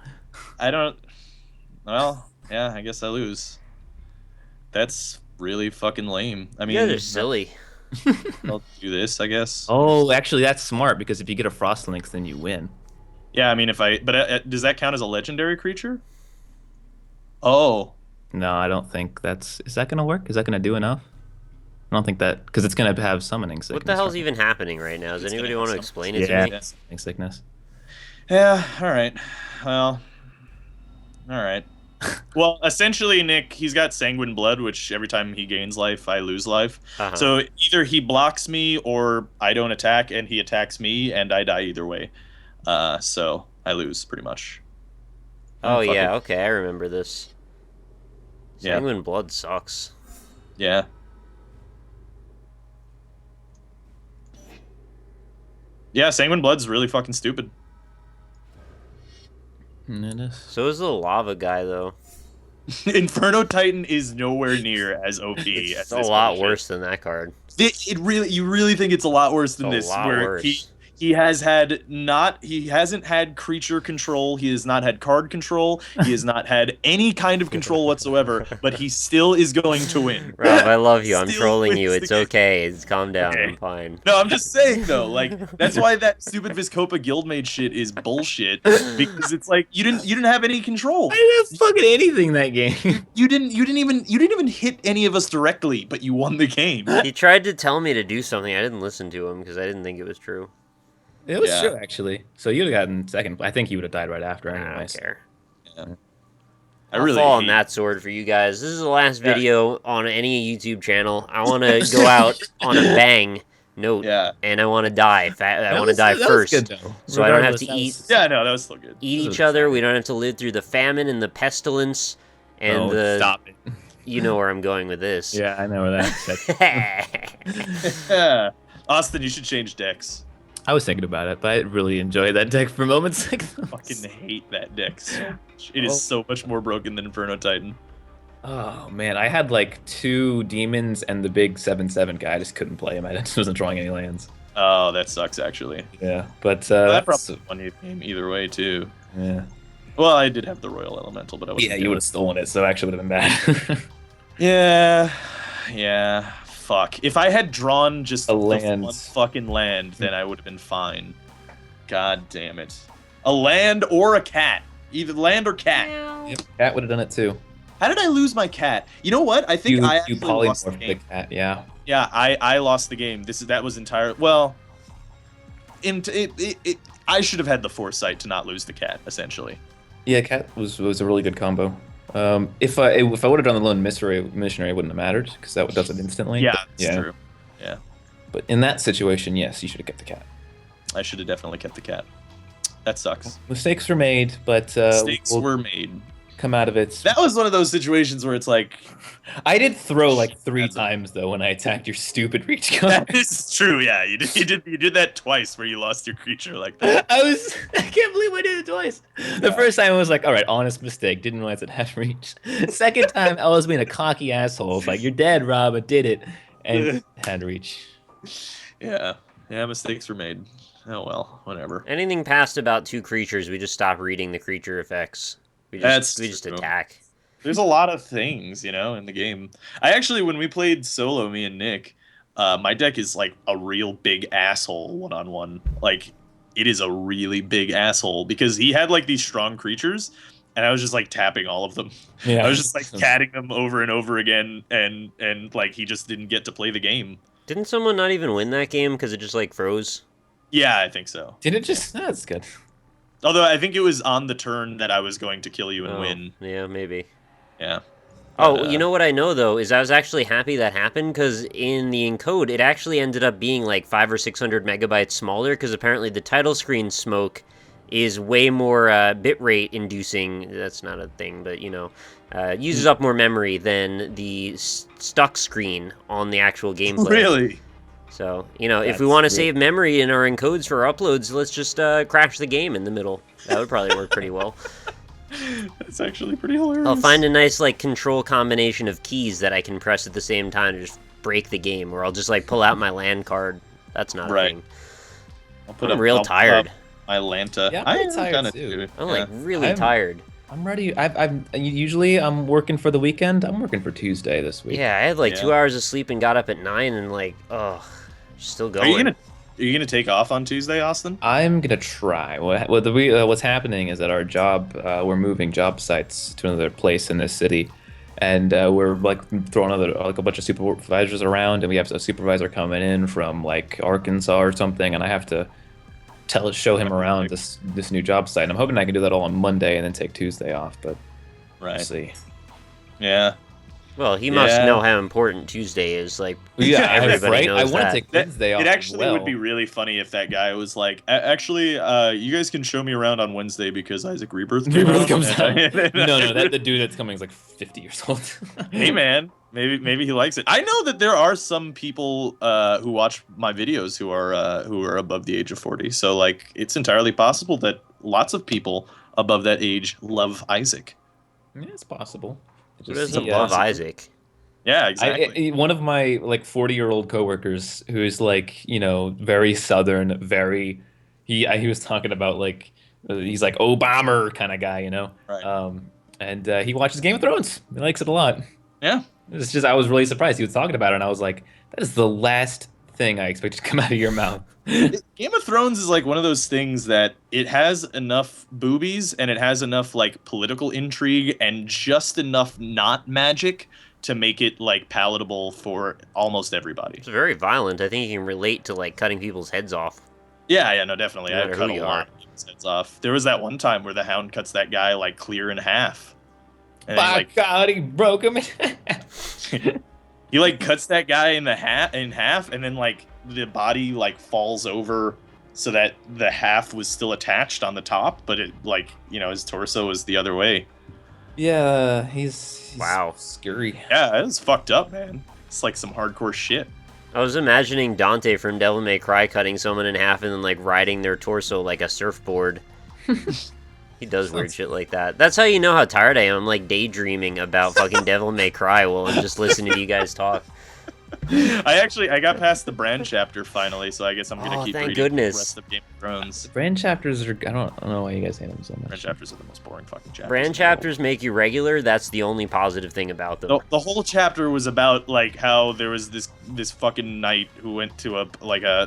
I don't. Well, yeah, I guess I lose. That's really fucking lame. I mean, You guys are silly. I'll do this, I guess. Oh, actually, that's smart, because if you get a Frost Lynx, then you win. Yeah, I mean, does that count as a legendary creature? Oh, No, I don't think that's... Is that going to work? Is that going to do enough? I don't think that because it's gonna have summoning sickness. What the hell's right? even happening right now? Does anybody want to explain it Yeah, to me? summoning sickness. Yeah. All right. Well. All right. Well, essentially, Nick, he's got sanguine blood, which every time he gains life, I lose life. Uh-huh. So either he blocks me or I don't attack, and he attacks me, and I die either way. So I lose pretty much. Oh Fuck yeah, it. okay, I remember this. Yeah. Sanguine blood sucks. Yeah. Yeah, sanguine blood's really fucking stupid. It is. So is the lava guy though. Inferno Titan is nowhere near as OP It's as a this lot bullshit. worse than that card. It really, you really think it's a lot worse than It's a this? lot Where worse. he hasn't had creature control. He has not had card control. He has not had any kind of control whatsoever. But he still is going to win. Rob, I love you. I'm Still trolling you. wins It's the game. okay. It's calm down. Okay. I'm fine. No, I'm just saying though, like that's why that stupid Viscopa Guildmate shit is bullshit because it's like you didn't have any control. I didn't have fucking anything that game. You didn't even hit any of us directly, but you won the game. He tried to tell me to do something. I didn't listen to him because I didn't think it was true. It was Yeah. true, actually. So you'd have gotten second. I think he would have died right after, I don't anyways. care. I I'll really fall on hate- that sword for you guys. This is the last Yeah. video on any YouTube channel. I want to go out on a bang note, Yeah. and I want to die. I want to die That was first, good, though. so I don't have Regardless, to that eat was- Yeah, no, that was still good. eat This each was other. exciting. We don't have to live through the famine and the pestilence, and Oh, the. stop it. You know where I'm going with this. Yeah, I know where that's. Yeah. Austin, you should change decks. I was thinking about it, but I really enjoyed that deck for moments like those. Fucking hate that deck so much. It is Oh. so much more broken than Inferno Titan. Oh man, I had like 2 demons and the big 7/7 guy. I just couldn't play him. I just wasn't drawing any lands. Oh, that sucks actually. Yeah, but That that's- probably won you the game either way too. yeah, Well, I did have the Royal Elemental, but I wasn't. yeah, you doing would have stolen it, so it actually would have been bad. Yeah, yeah. Fuck. If I had drawn just A the land. one fucking land, then I would have been fine. God damn it. A land or a cat. Either land or cat. Yep, Cat would have done it too. How did I lose my cat? You know what? I think You I actually lost the polymorphed the game. cat, yeah. Yeah, I lost the game. That was entire. Well, I should have had the foresight to not lose the cat. Essentially. Yeah, cat was a really good combo. If I would have done the lone missionary, it wouldn't have mattered because that does it instantly. Yeah, But, it's true. Yeah, But in that situation, yes, you should have kept the cat. I should have definitely kept the cat. That sucks. Mistakes were made, but Mistakes we'll were made. come out of it. That was one of those situations where it's like, I did throw like 3 That's a- times though when I attacked your stupid reach card. that is true. Yeah, you did that twice where you lost your creature like that. I can't believe I did it twice. The first time I was like, all right, honest mistake. Didn't realize it had reach. Second time I was being a cocky asshole. It's like, you're dead, Rob. I did it. And had reach. Yeah, mistakes were made. Oh well, whatever. Anything past about 2 creatures, we just stop reading the creature effects. We That's just true. attack. There's a lot of things, in the game. I actually, when we played solo, me and Nick, my deck is like a real big asshole 1-on-1. Like, it is a really big asshole because he had like these strong creatures, and I was just like tapping all of them. Yeah. I was just like catting them over and over again, and like he just didn't get to play the game. Didn't someone not even win that game because it just like froze? Yeah, I think so. Did it just? That's good. Although I think it was on the turn that I was going to kill you and Oh, win. Yeah, maybe. Yeah. Oh, you know what I know though is I was actually happy that happened because in the encode it actually ended up being like 500 or 600 megabytes smaller because apparently the title screen smoke is way more bitrate inducing. That's not a thing, but uses up more memory than the stuck screen on the actual gameplay. Really? So if That's we want to weird. save memory in our encodes for our uploads, let's just crash the game in the middle. That would probably work pretty well. That's actually pretty hilarious. I'll find a nice like control combination of keys that I can press at the same time to just break the game, or I'll just like pull out my land card. That's not a Right. thing. I'll I'm real I'll tired. Put up my Lanta. Yeah, I'm pretty I tired kind of too. do. I'm yeah. like really I'm- tired. I'm ready. I'm working for the weekend. I'm working for Tuesday this week. Yeah, I had like Yeah. 2 hours of sleep and got up at 9 and like, still Are going. you gonna take off on Tuesday, Austin? I'm gonna try. What's happening is that our job, we're moving job sites to another place in this city, and we're like throwing a bunch of supervisors around, and we have a supervisor coming in from like Arkansas or something, and I have to show him around this new job site. And I'm hoping I can do that all on Monday and then take Tuesday off, but we'll see. Yeah. Well, he must know how important Tuesday is. Like, yeah, everybody knows I want that. to take Wednesday off. It actually would be really funny if that guy was like, actually, you guys can show me around on Wednesday because Isaac Rebirth comes out. No, the dude that's coming is like 50 years old. Hey, man, maybe he likes it. I know that there are some people who watch my videos who are above the age of 40. So like, it's entirely possible that lots of people above that age love Isaac. Yeah, it's possible. Who doesn't love Isaac? Yeah, exactly. One of my like 40-year-old coworkers who's like, you know, very Southern, he was talking about like he's like Obama kind of guy, you know. Right. And he watches Game of Thrones. He likes it a lot. Yeah. It's just I was really surprised he was talking about it, and I was like, that is the last thing I expected to come out of your mouth. Game of Thrones is like one of those things that it has enough boobies and it has enough like political intrigue and just enough not magic to make it like palatable for almost everybody. It's very violent. I think you can relate to like cutting people's heads off. Yeah, no, definitely. No I cut a lot of people's heads off. There was that one time where the Hound cuts that guy like clear in half. And By God, he broke him in half. He like cuts that guy in half, and then like the body like falls over so that the half was still attached on the top, but it like, you know, his torso was the other way. Yeah, he's wow, scary. Yeah, it's fucked up, man. It's like some hardcore shit. I was imagining Dante from Devil May Cry cutting someone in half and then like riding their torso like a surfboard. He does weird shit like that. That's how you know how tired I am. I'm like daydreaming about fucking Devil May Cry while I'm just listening to you guys talk. I got past the Bran chapter finally, so I guess I'm gonna keep reading the rest of Game of Thrones. Bran chapters are, I don't know why you guys hate them so much. Bran chapters are the most boring fucking chapters. Bran chapters make you regular. That's the only positive thing about them. The whole chapter was about like how there was this fucking knight who went to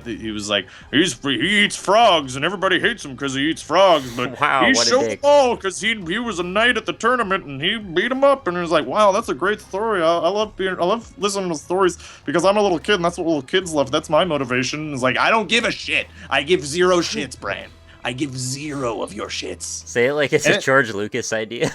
he was like he eats frogs and everybody hates him because he eats frogs, but wow, he showed them all because he was a knight at the tournament and he beat him up, and he was like, wow, that's a great story. I love listening to stories because I'm a little kid and that's what little kids love. That's my motivation. It's like, I don't give a shit. I give zero shits, Bran. I give zero of your shits. Say it like it's a George Lucas idea.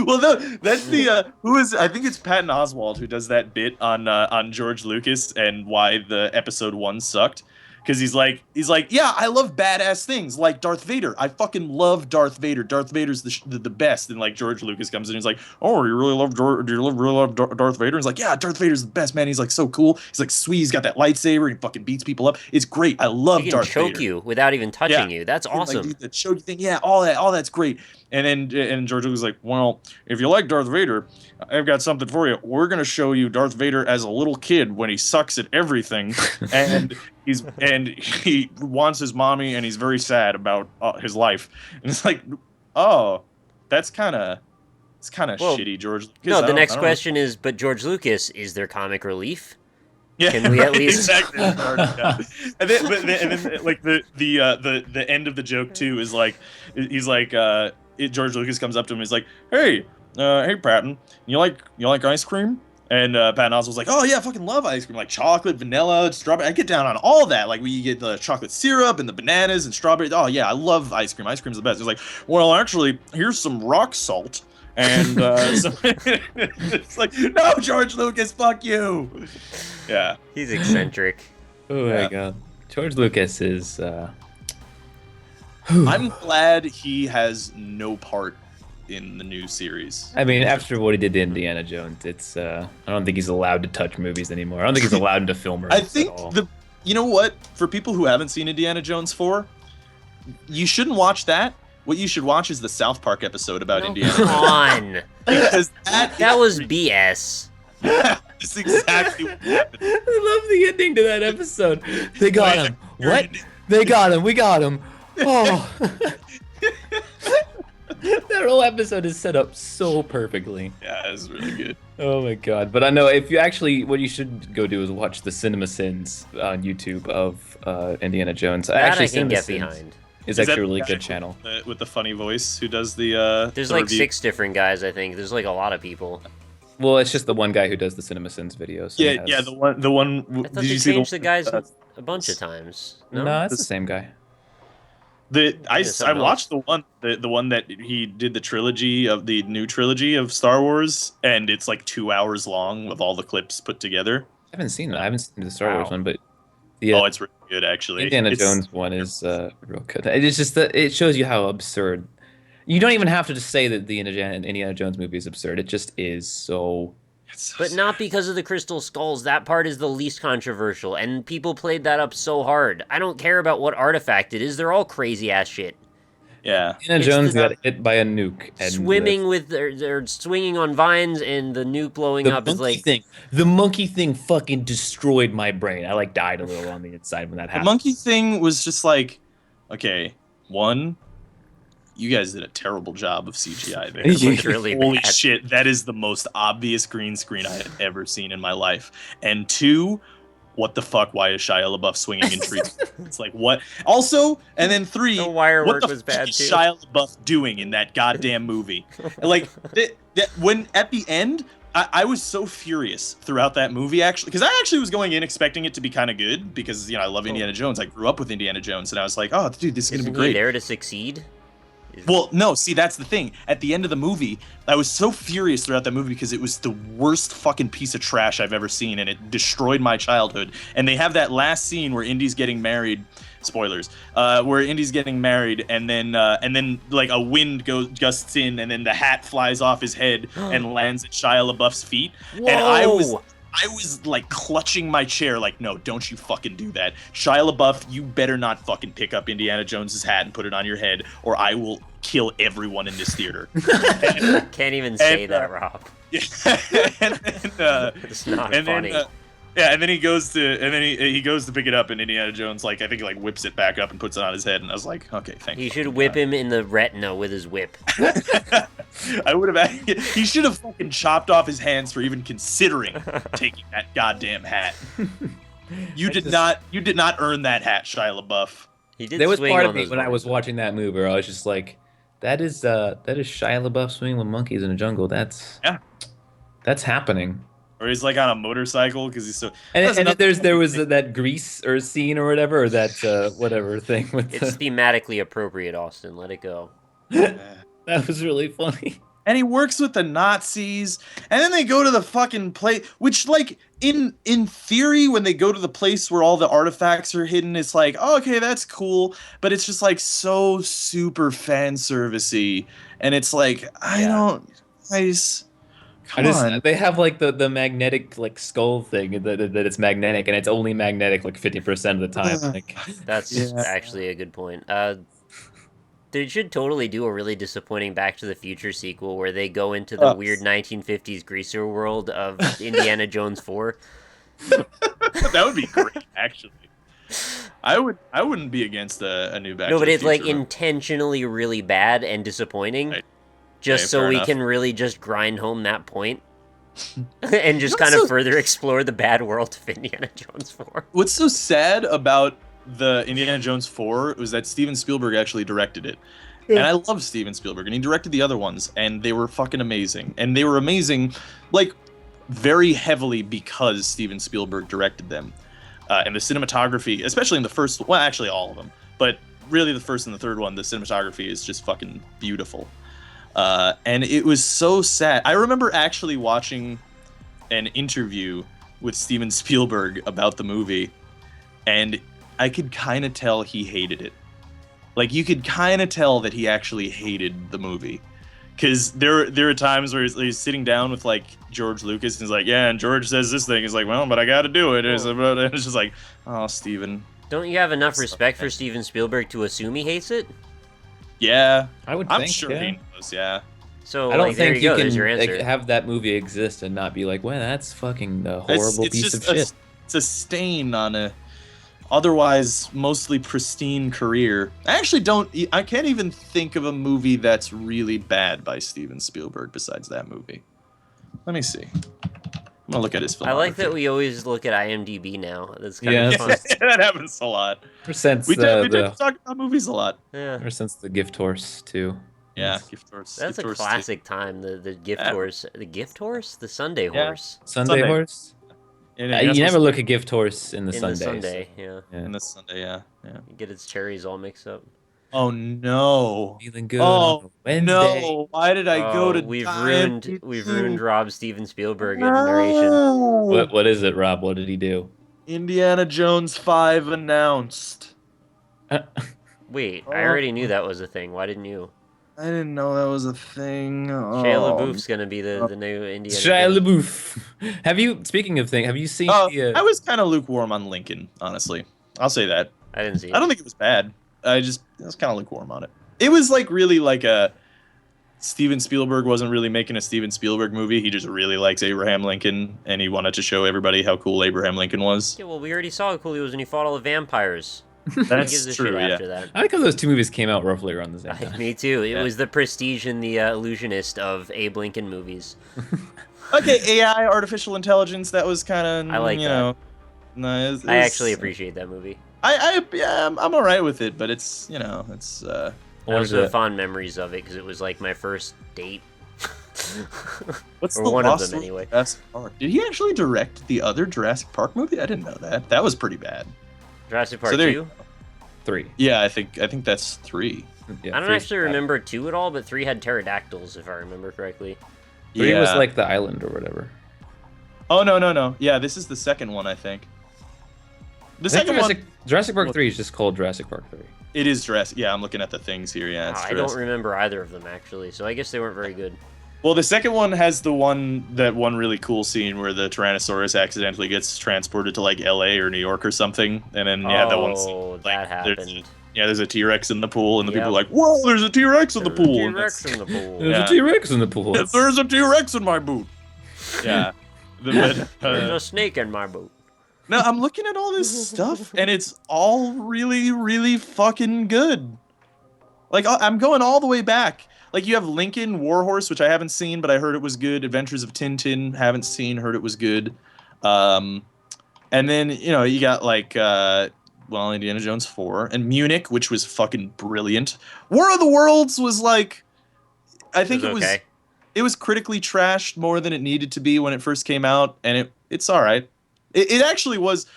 Well, that's the I think it's Patton Oswalt who does that bit on George Lucas and why the episode 1 sucked. Because he's like, yeah, I love badass things like Darth Vader. I fucking love Darth Vader. Darth Vader's the best. And like George Lucas comes in, and he's like, oh, you really love Darth Vader? And he's like, yeah, Darth Vader's the best, man. He's like so cool. He's like sweet. He's got that lightsaber. He fucking beats people up. It's great. I love Darth Vader. He can choke you without even touching you. That's awesome. Like, the choke thing, yeah, all that's great. And then George Lucas is like, well, if you like Darth Vader, I've got something for you. We're gonna show you Darth Vader as a little kid when he sucks at everything, and he wants his mommy, and he's very sad about his life. And it's like, oh, it's kind of shitty, George Lucas. No, the next question is, but George Lucas, is there comic relief? Yeah, can we at least exactly? And then like the end of the joke too is like, he's like, George Lucas comes up to him, he's like, hey Patton, you like ice cream? And Patton Oswalt's like, oh yeah, I fucking love ice cream, like chocolate, vanilla, strawberry. I get down on all that. Like we get the chocolate syrup and the bananas and strawberries. Oh yeah, I love ice cream. Ice cream's the best. He's like, well, actually, here's some rock salt. And so it's like, no, George Lucas, fuck you. Yeah, he's eccentric. Oh my god, George Lucas is. I'm glad he has no part in the new series. I mean, after what he did to Indiana Jones, it's I don't think he's allowed to touch movies anymore. I don't think he's allowed into film I think you know what? For people who haven't seen Indiana Jones 4, you shouldn't watch that. What you should watch is the South Park episode about Indiana. Come on, because that was BS. That's exactly what happened. I love the ending to that episode. They got him. What? They got him. We got him. Oh. That whole episode is set up so perfectly. Yeah, it's really good. Oh my god. But I know if you actually, what you should go do is watch the CinemaSins on YouTube of Indiana Jones. That I can get behind. is that actually a really the guy good channel. with the funny voice who does the. There's the like review? 6 different guys, I think. There's like a lot of people. Well, it's just the one guy who does the CinemaSins videos. Yeah, yeah, the one. I thought Did they you see changed the guys one, a bunch of times. No? No, it's the same guy. I something watched the one that he did the new trilogy of Star Wars, and it's like 2 hours long with all the clips put together. I haven't seen it. I haven't seen the Star Wars Wow. one, but the Oh, it's really good actually. Indiana Jones one is real good. It's just that it shows you how absurd. You don't even have to just say that the Indiana Jones movie is absurd. It just is so. But not because of the crystal skulls. That part is the least controversial, and people played that up so hard. I don't care about what artifact it is. They're all crazy ass shit. Yeah. Indiana It's Jones the- got hit by a nuke. And Swimming with they're swinging on vines, and the nuke blowing the up is monkey like thing. The monkey thing fucking destroyed my brain. I like died a little on the inside when that The happened. monkey thing was just like, okay, one, you guys did a terrible job of CGI there. It was really Holy bad. shit, that is the most obvious green screen I have ever seen in my life. And two, what the fuck? Why is Shia LaBeouf swinging in trees? It's like, what? Also, and then three, The wire what work the was fuck bad is too. Shia LaBeouf doing in that goddamn movie? Like, when at the end, I was so furious throughout that movie, actually, because I actually was going in expecting it to be kind of good, because, I love Indiana Jones. I grew up with Indiana Jones, and I was like, oh, dude, this is going to Isn't be he great. there to succeed? Well, no, see, that's the thing. At the end of the movie, I was so furious throughout that movie because it was the worst fucking piece of trash I've ever seen, and it destroyed my childhood. And they have that last scene where Indy's getting married. Spoilers. Where Indy's getting married, and then like a wind gusts in, and then the hat flies off his head and lands at Shia LaBeouf's feet. Whoa! And I was like clutching my chair, like, no, don't you fucking do that. Shia LaBeouf, you better not fucking pick up Indiana Jones's hat and put it on your head, or I will kill everyone in this theater. Can't even say that, Rob. Yeah. It's not and funny. then, and then he goes to pick it up, and Indiana Jones, like, I think he like whips it back up and puts it on his head, and I was like, okay, thank you. He should whip him in the retina with his whip. I would have. He should have fucking chopped off his hands for even considering taking that goddamn hat. You did not earn that hat, Shia LaBeouf. He did There was swing part on of me those when I was vines. watching that movie where I was just like, that is Shia LaBeouf swinging with monkeys in a jungle. That's happening. Or he's like on a motorcycle because he's so. And there was that Grease or scene or whatever, or that whatever thing with It's thematically appropriate, Austin. Let it go. that was really funny. And he works with the Nazis, and then they go to the fucking place, which, like, in theory, when they go to the place where all the artifacts are hidden, it's like, oh, okay, that's cool, but it's just, like, so super fan servicey, and it's like, guys, come on. They have, like, the magnetic, like, skull thing, that it's magnetic, and it's only magnetic, like, 50% of the time. Like, That's actually a good point. They should totally do a really disappointing Back to the Future sequel where they go into the weird 1950s greaser world of Indiana Jones 4. That would be great, actually. I wouldn't be against a new Back to No, the but it's Future. like intentionally really bad and disappointing, Right. just Okay, so fair we enough. can really just grind home that point. And just What's kind of so- further explore the bad world of Indiana Jones 4. What's so sad about the Indiana Jones 4 was that Steven Spielberg actually directed it. And I love Steven Spielberg, and he directed the other ones, and they were fucking amazing. And they were amazing, like, very heavily because Steven Spielberg directed them. And the cinematography, especially in the first, well, actually all of them, but really the first and the third one, the cinematography is just fucking beautiful. And it was so sad. I remember actually watching an interview with Steven Spielberg about the movie, and I could kind of tell he hated it. Like, you could kind of tell that he actually hated the movie. Because there are times where he's sitting down with, like, George Lucas, and he's like, yeah, and George says this thing. He's like, well, but I gotta do it. It's just like, oh, Steven. Don't you have enough respect for Steven Spielberg to assume he hates it? Yeah. I would I'm think, sure yeah. he knows, yeah. So, I don't like, there think you you go. There's can your answer. like, have that movie exist and not be like, well, that's fucking a horrible It's piece just of shit. it's a stain on a otherwise mostly pristine career. I can't even think of a movie that's really bad by Steven Spielberg besides that movie. Let me see. I'm gonna look at his filmography. I like that we always look at IMDb now. That's kind of fun. That happens a lot. Ever since We tend to talk about movies a lot. Yeah. Ever since the gift horse too. Yeah, gift horse. That's gift a horse classic time. The gift horse. The gift horse? The Sunday horse. Sunday horse? You never look at gift horse in the Sunday. In the Sunday, yeah. In the Sunday, yeah. You get its cherries all mixed up. Oh no! Feeling good. Oh Wednesday. no! Why did I go to? We've ruined Rob Steven Spielberg narration. What is it, Rob? What did he do? Indiana Jones 5 announced. Wait, I already knew that was a thing. Why didn't you? I didn't know that was a thing. Shia LaBeouf's gonna be the new Indiana Shia Jones. LaBeouf. Speaking of things, have you seen I was kind of lukewarm on Lincoln, honestly. I'll say that. I didn't see it. I don't think it was bad. I was kind of lukewarm on it. It was like really like a Steven Spielberg wasn't really making a Steven Spielberg movie. He just really likes Abraham Lincoln, and he wanted to show everybody how cool Abraham Lincoln was. Yeah, well, we already saw how cool he was when he fought all the vampires. That's true, yeah. After that. I like how those two movies came out roughly around the same time. Me too. It was the Prestige and the Illusionist of Abe Lincoln movies. Okay, AI, artificial intelligence, that was kind of, I like that. No, I actually appreciate that movie. I'm all right with it, but it's, it's... Those are fond memories of it, because it was like my first date. What's or the one Lost of them, anyway. Jurassic Park? Did he actually direct the other Jurassic Park movie? I didn't know that. That was pretty bad. Jurassic Park 2? 3. Yeah, I think that's 3. Yeah, I don't actually remember 2 at all, but 3 had pterodactyls, if I remember correctly. 3 was like the island or whatever. Oh, no. Yeah, this is the second one, I think. Jurassic Park 3 is just called Jurassic Park 3. It is Jurassic. Yeah, I'm looking at the things here. Yeah, I don't remember either of them, actually, so I guess they weren't very good. Well, the second one has that one really cool scene where the Tyrannosaurus accidentally gets transported to like L.A. or New York or something, and then that one scene. Oh, that happened. There's a T-Rex in the pool, and the people are like, "Whoa, there's a T-Rex in the pool!" T-Rex in the pool. There's a T-Rex in the pool. There's a T-Rex in my boot. Yeah. There's a snake in my boot. No, I'm looking at all this stuff, and it's all really, really fucking good. Like, I'm going all the way back. Like, you have Lincoln, Warhorse, which I haven't seen, but I heard it was good. Adventures of Tintin, haven't seen, heard it was good. And then, you got, like, Indiana Jones 4. And Munich, which was fucking brilliant. War of the Worlds was, like... I think it was critically trashed more than it needed to be when it first came out, and it's all right. It actually was...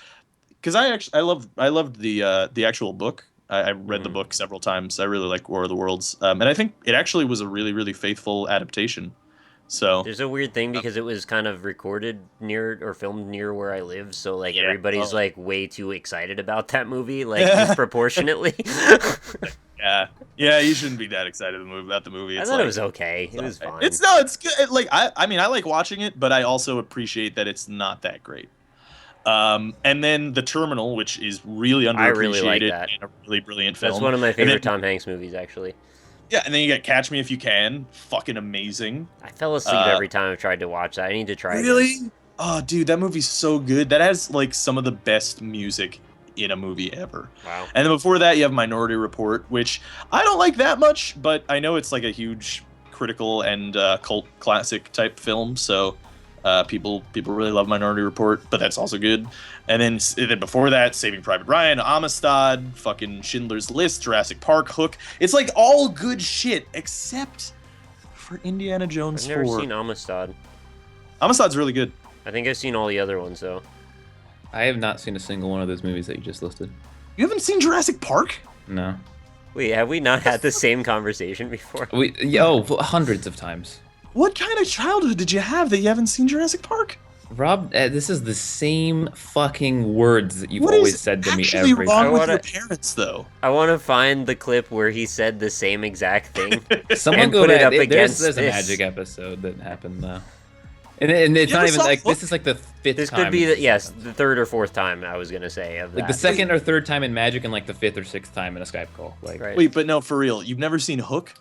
Because I loved the actual book. I read the book several times. I really like War of the Worlds. And I think it actually was a really, really faithful adaptation. So there's a weird thing because it was kind of recorded near or filmed near where I live. So like everybody's like way too excited about that movie, like disproportionately. Yeah, you shouldn't be that excited about the movie. I thought it was okay. It was fine. It's good. Like I mean, I like watching it, but I also appreciate that it's not that great. And then The Terminal, which is really underappreciated. I really like that. And a really brilliant film. That's one of my favorite Tom Hanks movies, actually. Yeah, and then you got Catch Me If You Can. Fucking amazing. I fell asleep every time I've tried to watch that. I need to try it. Really? Oh, dude, that movie's so good. That has, like, some of the best music in a movie ever. Wow. And then before that, you have Minority Report, which I don't like that much, but I know it's, like, a huge critical and cult classic type film, so... people really love Minority Report, but that's also good. And then before that, Saving Private Ryan, Amistad, fucking Schindler's List, Jurassic Park, Hook. It's like all good shit except for Indiana Jones 4. I've never seen Amistad. Amistad's really good. I think I've seen all the other ones though. I have not seen a single one of those movies that you just listed. You haven't seen Jurassic Park? No. Wait, have we not had the same conversation before? Hundreds of times. What kind of childhood did you have that you haven't seen Jurassic Park? Rob, this is the same fucking words that you've always said to me every time. What is actually wrong with your parents, though? I want to find the clip where he said the same exact thing. Someone go back. There's a magic episode that happened, though. And it's not even like, this is like the fifth time. This could be, the third or fourth time, I was going to say, of that. Like the second or third time in Magic and like the fifth or sixth time in a Skype call. Like, right. Wait, but no, for real, you've never seen Hook?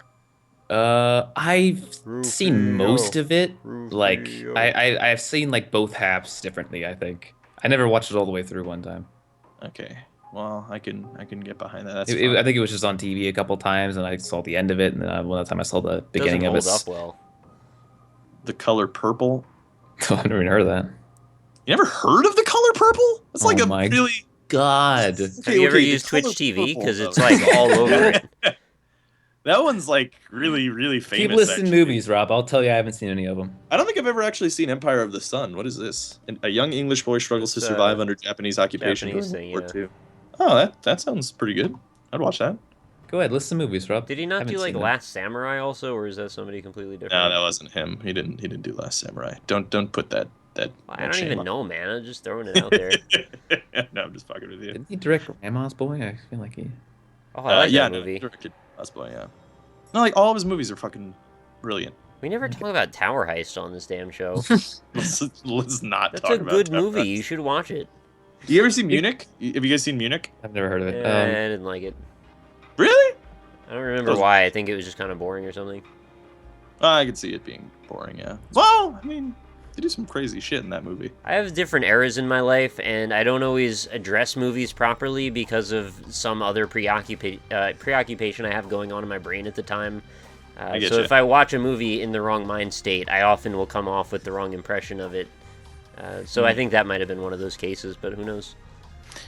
I've seen most of it. Like, I've seen like both halves differently, I think. I never watched it all the way through one time. Okay. Well, I can get behind that. I think it was just on TV a couple times, and I saw the end of it, and then one time I saw the beginning of it. Doesn't hold up well. The Color Purple. I never even heard of that. You never heard of The Color Purple? It's like a my really... God. Have you ever used Twitch TV? Because it's like all over it. That one's like really, really famous. Keep listing actually. movies, Rob. I'll tell you, I haven't seen any of them. I don't think I've ever actually seen Empire of the Sun. What is this? A young English boy struggles to survive under Japanese occupation Japanese during thing, World War yeah. II. Oh, that sounds pretty good. I'd watch that. Go ahead, list some movies, Rob. Did he not Haven't do like seen them. Last Samurai also, or is that somebody completely different? No, that wasn't him. He didn't do Last Samurai. Don't put that. I don't even know, man. I'm just throwing it out there. No, I'm just fucking with you. Didn't he direct Grandma's Boy? I feel like he... Oh, I like that no, movie. directed Last Boy, yeah. No, like all of his movies are fucking brilliant. We never talk about Tower Heist on this damn show. Let's not That's talk a about good Tower movie. Heist. You should watch it. You ever seen Munich? Have you guys seen Munich? I've never heard of it. I didn't like it. Really? I don't remember why. I think it was just kind of boring or something. I could see it being boring, yeah. Well, I mean, they do some crazy shit in that movie. I have different eras in my life, and I don't always address movies properly because of some other preoccupation I have going on in my brain at the time. So if I watch a movie in the wrong mind state, I often will come off with the wrong impression of it. So I think that might have been one of those cases, but who knows?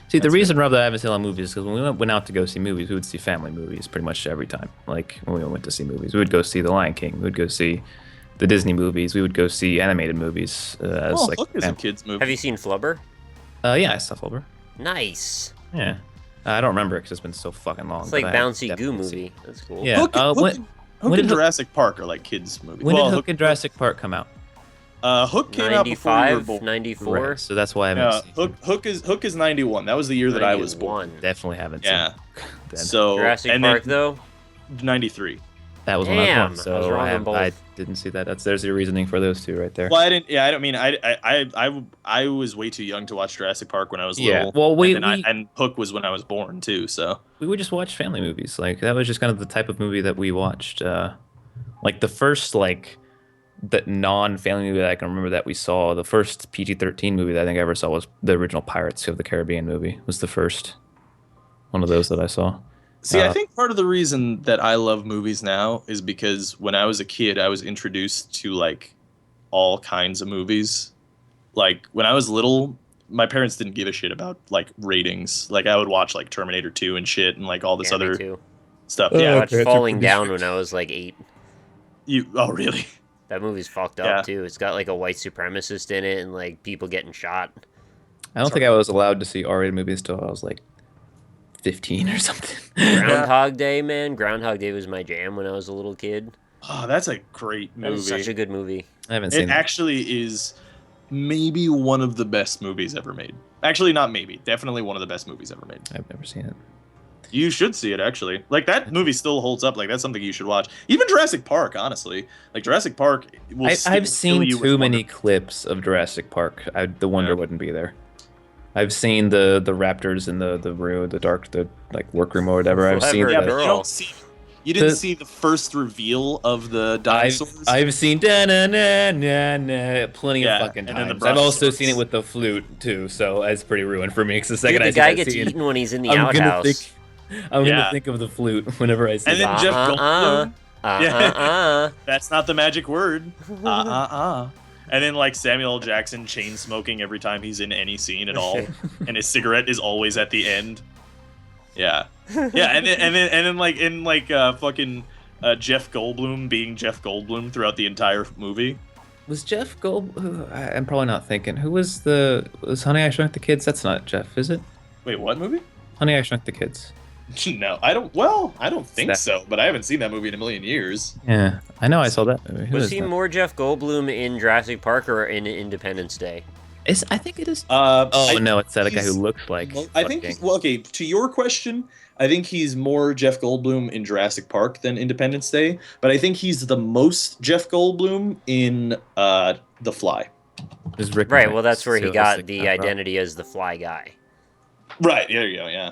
See, the reason, Rob, that I haven't seen a lot of movies is because when we went out to go see movies, we would see family movies pretty much every time. Like, when we went to see movies, we would go see The Lion King. We would go see the Disney movies. We would go see animated movies. Hook is a kid's movie. Have you seen Flubber? Yeah, I saw Flubber. Nice. Yeah. I don't remember it because it's been so fucking long. It's like but I bouncy definitely goo seen movie. That's cool. Yeah. Hook when and did Jurassic Park are like kids' movies. When did Hook and Jurassic Park come out? Hook came out before you were 95, born. 94. Right, so that's why I haven't Yeah, seen Hook is 91. That was the year that I was born. Definitely haven't Yeah. seen then. So Jurassic and Park, then though? 93. That was when I was Damn, born, so I was wrong on both. I didn't see that. There's your reasoning for those two right there. Well, I didn't. Yeah, I don't mean. I was way too young to watch Jurassic Park when I was Yeah, little. well, and Hook was when I was born too. So we would just watch family movies. Like that was just kind of the type of movie that we watched. Like the first the non-family movie that I can remember that we saw, the first PG-13 movie that I think I ever saw was the original Pirates of the Caribbean movie. Was the first one of those that I saw. See, I think part of the reason that I love movies now is because when I was a kid, I was introduced to like all kinds of movies. Like when I was little, my parents didn't give a shit about like ratings. Like I would watch like Terminator 2 and shit and like all this Yeah, me other too. stuff. I Yeah. watched Falling Down when I was like 8. Oh, really? That movie's fucked up too. It's got like a white supremacist in it and like people getting shot. I don't think I was allowed to see R-rated movies till I was like 15 or something. Groundhog Day, man. Groundhog Day was my jam when I was a little kid. Oh, that's a great movie. That was such a good movie. I haven't seen It that. actually is maybe one of the best movies ever made. Actually, not maybe. Definitely one of the best movies ever made. I've never seen it. You should see it, actually. Like, that movie still holds up. Like, that's something you should watch. Even Jurassic Park, honestly. Like, Jurassic Park will I've seen you with too many wonder. clips of Jurassic Park. The wonder wouldn't be there. I've seen the raptors in the room, the like workroom or whatever. I've seen Clever Yeah, that. but girl. you don't see... You didn't see the first reveal of the dinosaurs? I've seen da-na-na-na-na plenty of fucking and then the times. I've also Brontosaurus. seen it with the flute too, so it's pretty ruined for me. Because the Dude, second the I see guy that gets scene, eaten when he's in the I'm gonna outhouse. I'm Yeah. gonna think of the flute whenever I see And that. then Jeff Goldblum. Uh-uh. That's not the magic word. And then like Samuel L. Jackson chain smoking every time he's in any scene at all, and his cigarette is always at the end. Yeah, yeah, and then like in like fucking Jeff Goldblum being Jeff Goldblum throughout the entire movie. Was Jeff Goldblum? I'm probably not thinking. Who was Honey I Shrunk the Kids? That's not Jeff, is it? Wait, what movie? Honey I Shrunk the Kids. No, I don't. Well, I don't think That- so, but I haven't seen that movie in a million years. Yeah, I know I saw that movie. Who Was is he that? more Jeff Goldblum in Jurassic Park or in Independence Day? I think it is. Oh No, it's that guy who he's- looks like. I think. Well, okay. To your question, I think he's more Jeff Goldblum in Jurassic Park than Independence Day, but I think he's the most Jeff Goldblum in The Fly. Is Rick Right, Moranis, well, that's where he so got that's the guy, bro. identity as the Fly Guy. Right. There you go. Yeah.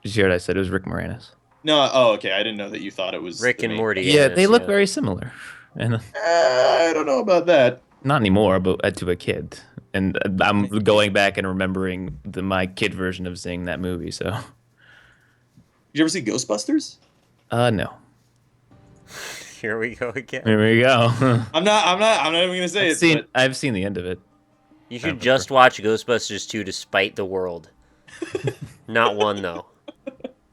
Did you hear what I said? It was Rick Moranis. No. Oh, okay. I didn't know that you thought it was Rick the and main- Morty. Yeah, in they this, look very similar, and I don't know about that. not anymore, but to a kid. And I'm going back and remembering my kid version of seeing that movie. So, Did you ever see Ghostbusters? no. Here we go again. There we go. I'm not even gonna say it. But I've seen the end of it. You should just watch Ghostbusters 2 to spite the world. Not 1, though.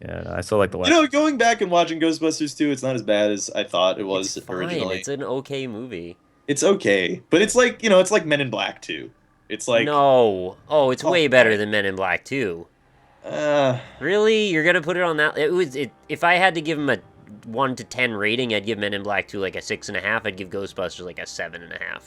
Yeah, I still like the last. You know, going back and watching Ghostbusters 2, it's not as bad as I thought it was It's fine. originally. It's an okay movie. It's okay, but it's like, you know, it's like Men in Black 2. It's like No. Oh, it's way better than Men in Black 2. Really? You're gonna put it on that? If I had to give him a 1 to 10 rating, I'd give Men in Black 2 like a 6.5. I'd give Ghostbusters like a 7.5.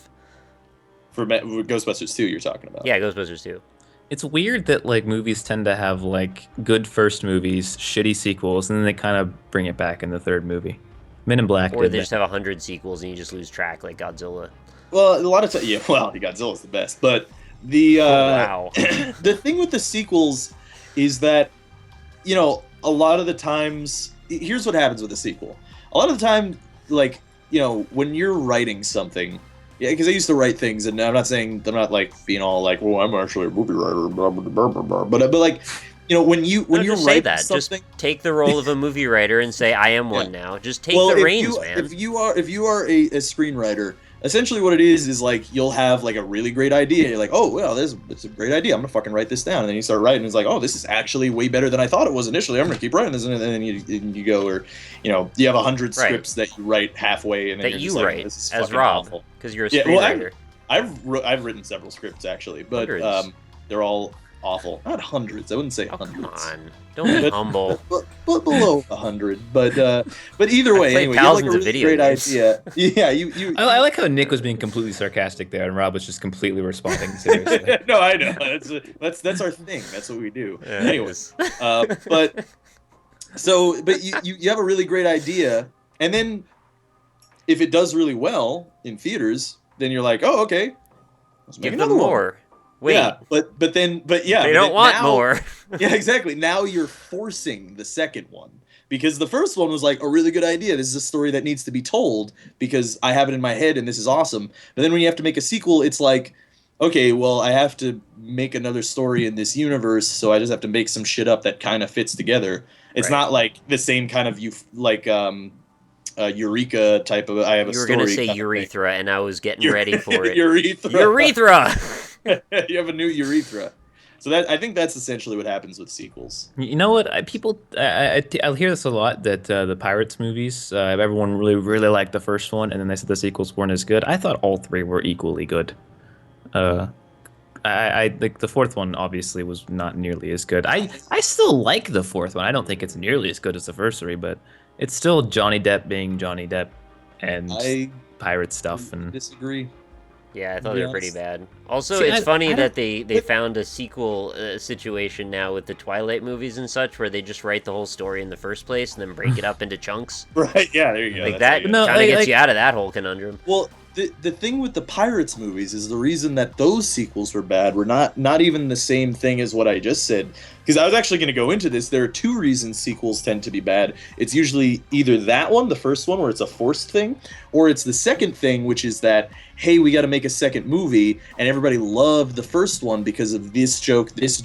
For Ghostbusters 2, you're talking about. Yeah, Ghostbusters 2. It's weird that like movies tend to have like good first movies, shitty sequels, and then they kind of bring it back in the third movie. Men in Black. Or they just have 100 sequels and you just lose track, like Godzilla. Well, a lot of times, yeah. Well, Godzilla's the best, but the Wow. the thing with the sequels is that, you know, a lot of the times, here's what happens with a sequel. A lot of the time, like, you know, when you're writing something. Yeah, because I used to write things, and I'm not saying I'm not like being all like, well, I'm actually a movie writer, blah, blah, blah, blah, blah. But like, you know, when you say write that, something, just take the role of a movie writer and say, I am one now. Just take the reins, man. If you are a screenwriter, essentially what it is like you'll have like a really great idea. You're like, oh well, it's a great idea. I'm gonna fucking write this down, and then you start writing. And it's like, oh, this is actually way better than I thought it was initially. I'm gonna keep writing this, and then you go, or you know, you have 100 scripts that you write halfway, and then that you're you just write like, this is as fucking Rob, awful. because you're a screenwriter. Well, I've written several scripts actually, but they're all awful. Not hundreds. I wouldn't say hundreds. Come on, don't be humble. But below 100. But either way, anyway, you have like a really great idea. Yeah, you. I like how Nick was being completely sarcastic there, and Rob was just completely responding seriously. No, I know. That's our thing. That's what we do. Yeah, anyways, but you have a really great idea, and then if it does really well in theaters, then you're like, oh, okay, let's make Give them another one. more. Wait, yeah, but yeah, they don't want more. Yeah, exactly. Now you're forcing the second one because the first one was like a really good idea. This is a story that needs to be told because I have it in my head and this is awesome. But then when you have to make a sequel, it's like, okay, well, I have to make another story in this universe, so I just have to make some shit up that kind of fits together. It's not like the same kind of Eureka type of. I have a story. You were gonna say urethra, and I was getting ready for it. Urethra. You have a new urethra. So I think that's essentially what happens with sequels. You know what? I'll hear this a lot that the Pirates movies, everyone really liked the first one, and then they said the sequels weren't as good. I thought all three were equally good. I like the fourth one obviously was not nearly as good. I still like the fourth one. I don't think it's nearly as good as the first three, but it's still Johnny Depp being Johnny Depp and pirate stuff. And disagree. Yeah, I thought they were pretty bad. Also, it's funny that they found a sequel situation now with the Twilight movies and such, where they just write the whole story in the first place and then break it up into chunks. Right? Yeah, there you go. Like that kind of gets you out of that whole conundrum. Well, the thing with the Pirates movies is the reason that those sequels were bad were not even the same thing as what I just said. Because I was actually going to go into this. There are two reasons sequels tend to be bad. It's usually either that one, the first one, where it's a forced thing, or it's the second thing, which is that, hey, we got to make a second movie, and everybody loved the first one because of this joke, this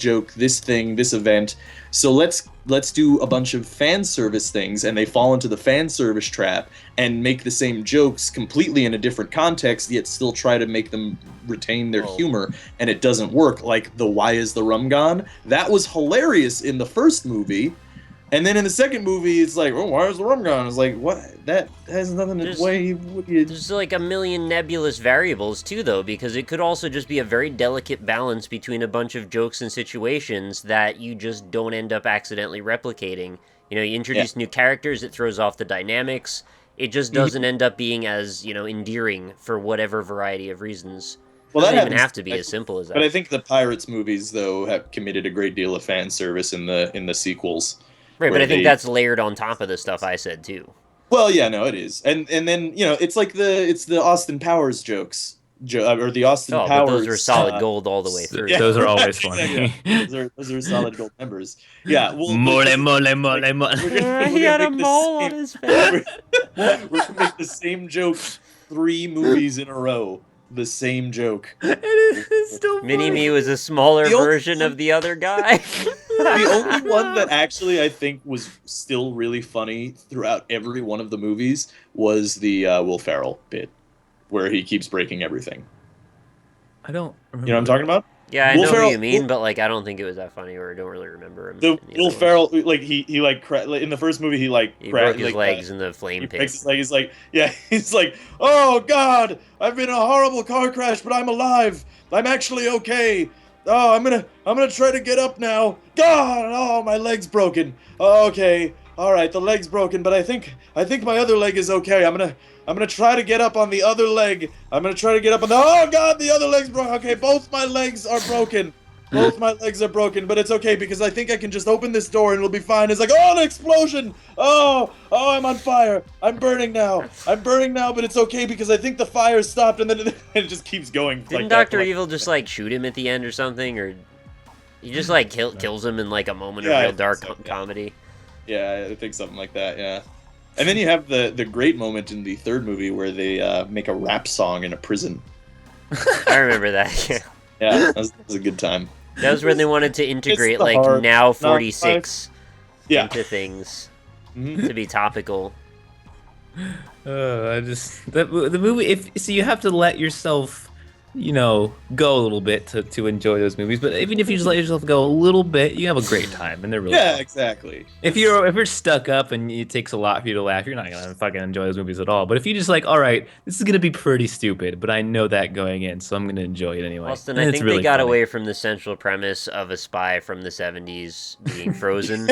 thing, this event. So let's do a bunch of fan service things, and they fall into the fan service trap and make the same jokes completely in a different context, yet still try to make them retain their humor, and it doesn't work. Like the "Why is the rum gone?" That was hilarious in the first movie, and then in the second movie, it's like, "Oh, why is the rum gone?" It's like, what? That has nothing to do. There's like a million nebulous variables too, though, because it could also just be a very delicate balance between a bunch of jokes and situations that you just don't end up accidentally replicating. You know, you introduce new characters, it throws off the dynamics. It just doesn't end up being as, endearing for whatever variety of reasons. Well, it doesn't even have to be as simple as that. But I think the Pirates movies, though, have committed a great deal of fan service in the sequels. Right, but I think that's layered on top of the stuff I said too. Well, yeah, no, it is, and then it's like the Austin Powers jokes, or the Austin Powers. But those are solid gold all the way through. Yeah, those are always funny. those are solid gold members. Yeah, mole. He had a mole on his face. We're gonna make the same joke 3 movies in a row. The same joke. It's still Mini-Me was a smaller version of the other guy. The only one that actually I think was still really funny throughout every one of the movies was the Will Ferrell bit, where he keeps breaking everything. I don't remember. You know what I'm talking about? Yeah, I Will know Ferrell- what you mean, but like I don't think it was that funny, or I don't really remember him. The in the Will other Ferrell, ones. like he like in the first movie he like He broke his like, legs in the he flame breaks pit. his leg. He's like, yeah, he's like, oh God, I've been in a horrible car crash, but I'm alive. I'm actually okay. Oh, I'm gonna try to get up now. God, oh, my leg's broken. Oh, okay, all right, the leg's broken, but I think my other leg is okay. I'm gonna try to get up on the other leg. I'm gonna try to get up on the. Oh God, the other leg's broken. Okay, both my legs are broken. Both my legs are broken, but it's okay because I think I can just open this door and it'll be fine. It's like, oh, an explosion! Oh, I'm on fire. I'm burning now, but it's okay because I think the fire stopped, and then it just keeps going. Didn't like that, Dr. Evil just like shoot him at the end or something, or he just like kills him in like a moment of Yeah, I real think dark so, yeah. comedy? Yeah, I think something like that. Yeah. And then you have the great moment in the third movie where they make a rap song in a prison. I remember that. Yeah. Yeah, that was a good time. That was when they wanted to integrate the like hard now knock 46 Yeah. into things Mhm. to be topical. The movie. So you have to let yourself, go a little bit to enjoy those movies. But even if you just let yourself go a little bit, you have a great time, and they're really Yeah, fun. exactly. If you're stuck up and it takes a lot for you to laugh, you're not gonna fucking enjoy those movies at all. But if you just like, all right, this is gonna be pretty stupid, but I know that going in, so I'm gonna enjoy it anyway. Austin, And I it's think really they got funny. away from the central premise of a spy from the 70s being frozen.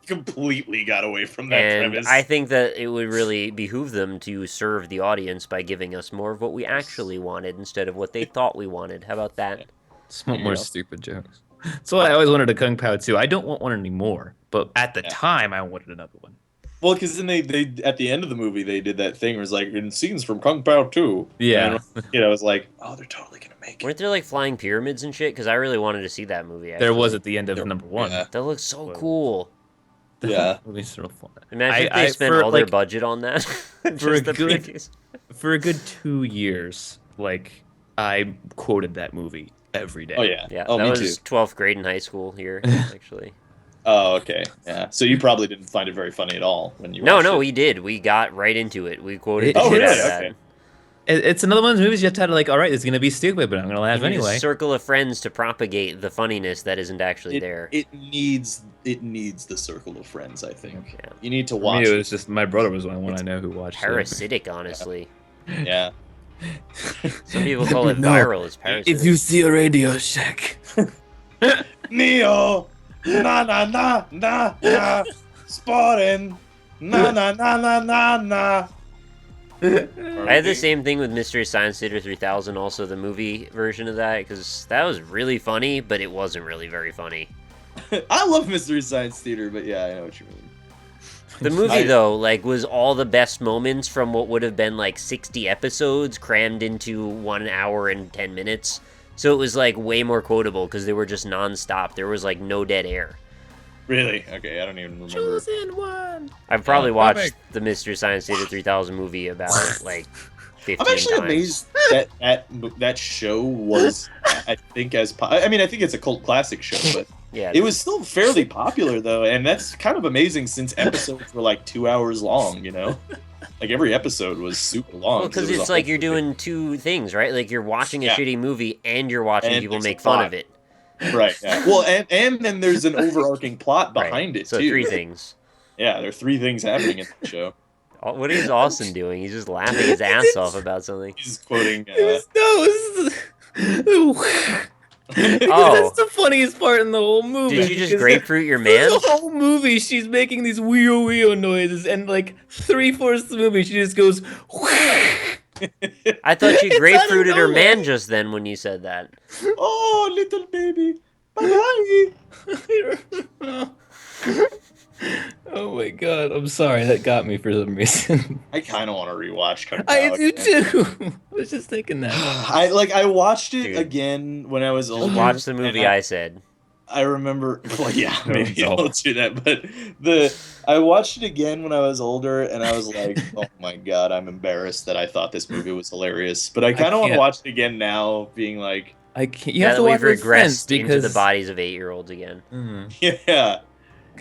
Completely got away from that And premise. I think that it would really behoove them to serve the audience by giving us more of what we actually wanted instead of what they thought we wanted. How about that? Just want There you more go. stupid jokes. So I always wanted a Kung Pao too. I don't want one anymore, but at the Yeah. time I wanted another one. Well, because then they at the end of the movie they did that thing where it's like in scenes from Kung Pao 2. Yeah. And, I was like, oh, they're totally gonna make it. Weren't there like flying pyramids and shit? Because I really wanted to see that movie. Actually. There was at the end of There- number one. yeah. That looks so Was. cool. Yeah. Movie's real fun. Imagine if they spent for, all their like, budget on that. for a Just the good- previews. for a good 2 years, like I quoted that movie every day. Oh yeah. Yeah, Oh, that me was too. 12th grade in high school here, actually. Oh, okay. Yeah. So you probably didn't find it very funny at all when you No, watched no, it. we did. We got right into it. We quoted the Oh, shit really? out of that. Okay. It's another one of those movies you have to like, all right, it's gonna be stupid, but I'm gonna laugh You need anyway. a circle of friends to propagate the funniness that isn't actually It, there. it needs the circle of friends. I think Yeah. you need to For me, watch it it. was just my brother was the only one I know who watched it. Parasitic, honestly. Yeah. Some people call it No. viral. It's parasitic. If you see a Radio Shack, Neo, na na na na na, sporting, na na na na na na. I had the same thing with Mystery Science Theater 3000, also the movie version of that, because that was really funny, but it wasn't really very funny. I love Mystery Science Theater, but yeah, I know what you mean. The movie, I- though, like, was all the best moments from what would have been, like, 60 episodes crammed into 1 hour and 10 minutes. So it was, like, way more quotable, because they were just non-stop. There was, like, no dead air. Really? Okay, I don't even remember. chosen one. I've probably Oh, watched perfect. the Mystery Science Theater 3000 movie about, like, 15 I'm actually times. amazed that show was, I think, I mean, I think it's a cult classic show, but Yeah, it was still fairly popular though, and that's kind of amazing since episodes were like 2 hours long. Like every episode was super long. well, because it was it's a like whole you're thing. doing two things, right? Like, you're watching a Yeah. shitty movie, and you're watching And people there's a make fun plot. of it. Right. Yeah. Well, and then there's an overarching plot behind Right. it So too. 3 things. Yeah, there are 3 things happening in the show. What is Austin doing? He's just laughing his ass off about something. He's quoting. Oh. That's the funniest part in the whole movie. Did you just because grapefruit your the man? whole movie, she's making these weo weo noises, and like 3/4 of the movie, she just goes. I thought you It's out of grapefruited her nowhere. man just then when you said that. Oh, little baby. Bye. Oh my god, I'm sorry, that got me for some reason. I kind of want to rewatch Kung I Pao do again. too. I was just thinking that. I watched it Dude. again when I was older. Watch the movie and I said. I remember. Well, yeah, maybe No. I'll do that. But I watched it again when I was older, and I was like, "Oh my god, I'm embarrassed that I thought this movie was hilarious." But I kind of want to can't- watch it again now, being like, I can't. You Now have that to watch we've it with friends regressed into because the bodies of 8-year-olds again. Mm. "Yeah."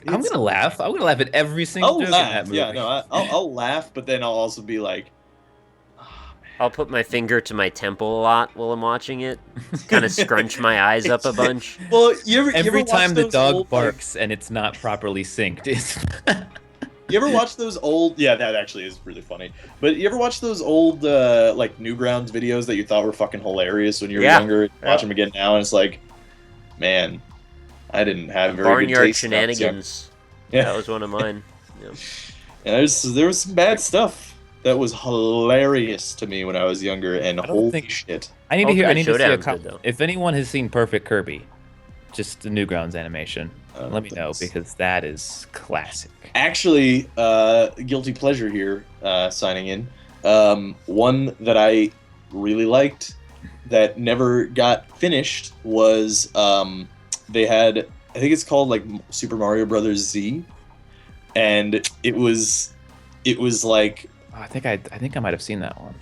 I'm gonna laugh. I'm gonna laugh at every single I'll joke in laugh. that movie. Yeah, no, I'll laugh, but then I'll also be like, "Oh, man, I'll put my finger to my temple a lot while I'm watching it. Kind of scrunch my eyes up a bunch. Well, you ever Every watch time the those dog old, barks and it's not properly synced, it's you ever watch those old? Yeah, that actually is really funny. But you ever watch those old like Newgrounds videos that you thought were fucking hilarious when you were younger? Watch them again now, and it's like, man, I didn't have very good Barnyard taste. Shenanigans. Yeah, That was one of mine. Yeah. yeah, there was some bad stuff that was hilarious to me when I was younger, and holy shit. I need to hear. I need to see a Showdown's good, couple. though. If anyone has seen Perfect Kirby, just the Newgrounds animation, let me know because that is classic. Actually, guilty pleasure here, signing in. One that I really liked that never got finished was they had, I think it's called like Super Mario Brothers Z, and it was like I think I might have seen that one.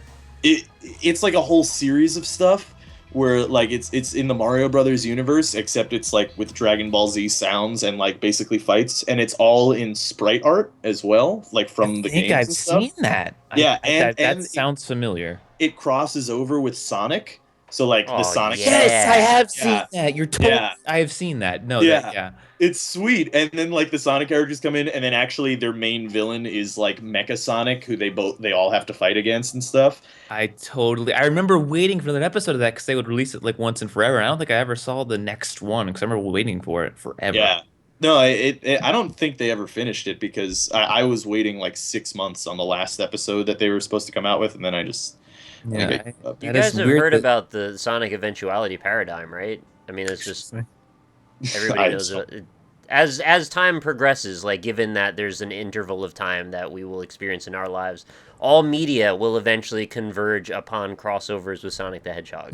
it's like a whole series of stuff where like it's in the Mario Brothers universe, except it's like with Dragon Ball Z sounds and like basically fights, and it's all in sprite art as well, like from the games I've and stuff. seen that. Yeah, that sounds familiar. It crosses over with Sonic, so like the Sonic. yeah. Yes, I have seen Yeah. that. You're totally. Yeah. I have seen that. No, Yeah. It's sweet, and then like the Sonic characters come in, and then actually their main villain is like Mecha Sonic, who they all have to fight against and stuff. I remember waiting for that episode of that because they would release it like once and forever. I don't think I ever saw the next one because I remember waiting for it forever. Yeah. No, I don't think they ever finished it because I was waiting like 6 months on the last episode that they were supposed to come out with, and then I just. Yeah, You guys have heard about the Sonic eventuality paradigm, right? I mean, it's just everybody knows it. As time progresses, like given that there's an interval of time that we will experience in our lives, all media will eventually converge upon crossovers with Sonic the Hedgehog.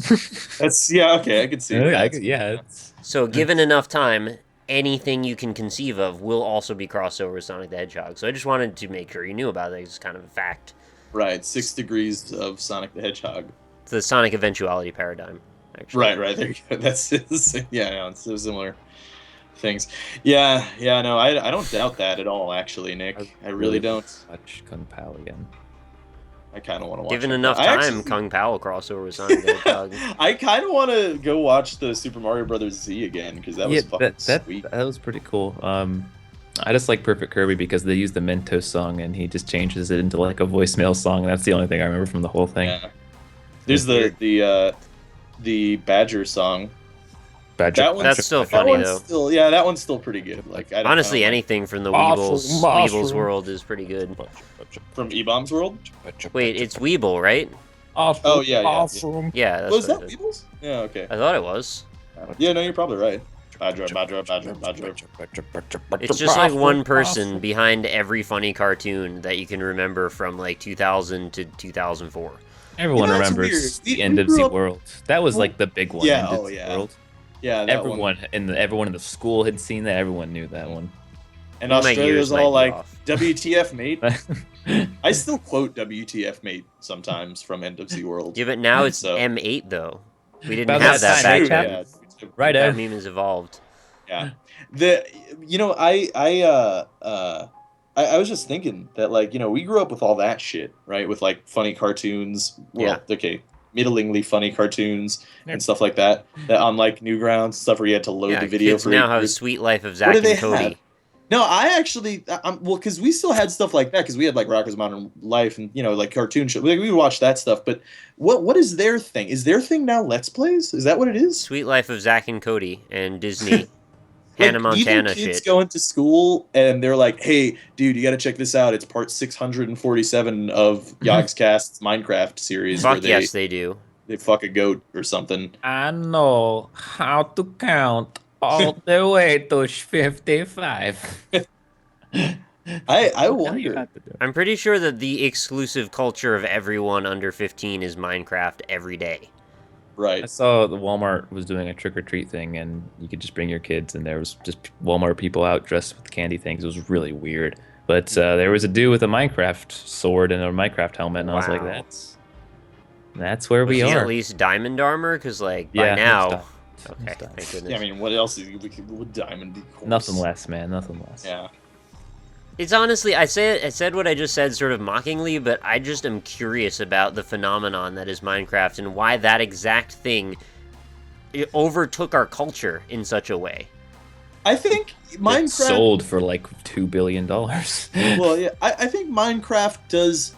Okay, I can see that. So given enough time, anything you can conceive of will also be crossed over with Sonic the Hedgehog. So I just wanted to make sure you knew about it. It's kind of a fact. Right, 6 degrees of Sonic the Hedgehog. It's the Sonic eventuality paradigm, actually. Right, there you go. That's it's so similar things. Yeah, no, I don't doubt that at all, actually, Nick. I really don't. Watch Kung Pao again. I kind of want to watch Given it. enough time, Kung Pao will cross over with Sonic the Hedgehog. I kind of want to go watch the Super Mario Brothers Z again, because that was fucking sweet. That was pretty cool. I just like Perfect Kirby because they use the Mentos song and he just changes it into like a voicemail song. And that's the only thing I remember from the whole thing. Yeah. There's the Badger song. That's still funny though. That one's still pretty good. Like honestly, anything from the Weebles world is pretty good. From E-Bomb's world. Wait, it's Weeble, right? Oh yeah. Yeah. That's Was what that it is. Weebles? Yeah. Okay. I thought it was. Yeah. No, you're probably right. Badger. It's just like one person behind every funny cartoon that you can remember from like 2000 to 2004. Everyone remembers the End of Z World. That was like the big one. Yeah. End of Z World. Yeah. Everyone in the school had seen that. Everyone knew that one. And Australia's all like, WTF, mate. I still quote WTF, mate sometimes from End of Z World. Yeah, but now it's So- M8 though. We didn't About have that that time, back yeah. then. Right, That meme has evolved. Yeah. I was just thinking that, like, we grew up with all that shit, right? With like funny cartoons. Well, okay, middlingly funny cartoons and stuff like that. That on like Newgrounds, stuff where you had to load the video kids for now 8 have years. Sweet Life of Zack do they and Cody. have? No, I actually, because we still had stuff like that, because we had like Rocko's Modern Life and like cartoon shit. We would watch that stuff. But what is their thing? Is their thing now Let's Plays? Is that what it is? Sweet Life of Zack and Cody and Disney. Hannah Like, Montana even kids shit. go into school and they're like, "Hey, dude, you got to check this out. It's part 647 of Yogscast's Minecraft series." Fuck where yes, they do. they fuck a goat or something. I know how to count all the way to 55. I wonder. I'm pretty sure that the exclusive culture of everyone under 15 is Minecraft every day. Right. I saw the Walmart was doing a trick or treat thing, and you could just bring your kids, and there was just Walmart people out dressed with candy things. It was really weird. But there was a dude with a Minecraft sword and a Minecraft helmet, and I was like, that's where we Was he are. at least diamond armor? Because like by Yeah, now, stuff. okay, thank goodness. Yeah, I mean, what else would Diamond be? Nothing less, man. Nothing less. Yeah. It's honestly, I said what I just said sort of mockingly, but I just am curious about the phenomenon that is Minecraft and why that exact thing overtook our culture in such a way. I think Minecraft It sold for like $2 billion. Well, yeah, I think Minecraft does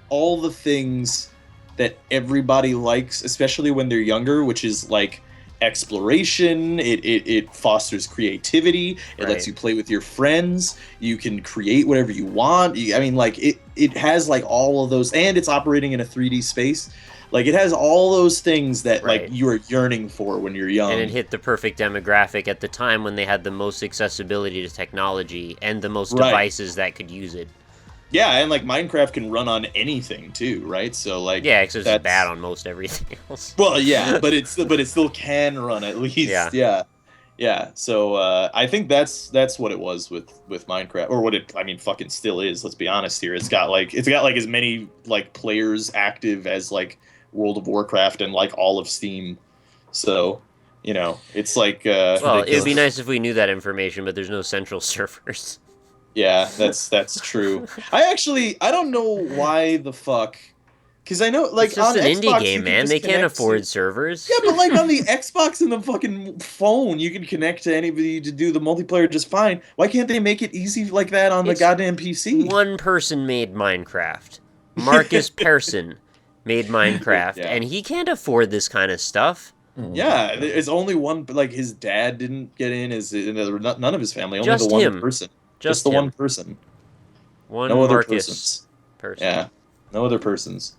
all the things that everybody likes, especially when they're younger, which is like exploration. It fosters creativity. It lets you play with your friends. You can create whatever you want. I mean, like it has like all of those, and it's operating in a 3D space. Like it has all those things that like you are yearning for when you're young. And it hit the perfect demographic at the time when they had the most accessibility to technology and the most devices that could use it. Yeah, and like Minecraft can run on anything too, right? So like except it's bad on most everything else. Well, yeah, but it still can run at least. Yeah. So I think that's what it was with Minecraft, or what it fucking still is. Let's be honest here. It's got like as many like players active as like World of Warcraft and like all of Steam. So, you know, it's like well, it would be nice if we knew that information, but there's no central servers. Yeah, that's true. I don't know why the fuck, because I know like it's just on an Xbox, indie game, man. They can't afford servers. Yeah, but like on the Xbox and the fucking phone, you can connect to anybody to do the multiplayer just fine. Why can't they make it easy like that on the goddamn PC? One person made Minecraft. Marcus Persson made Minecraft, and he can't afford this kind of stuff. Yeah, it's only one. Like his dad didn't get in. None of his family. Only Just the one him. person. Just the him. one person. No other Marcus person. Yeah, no other persons.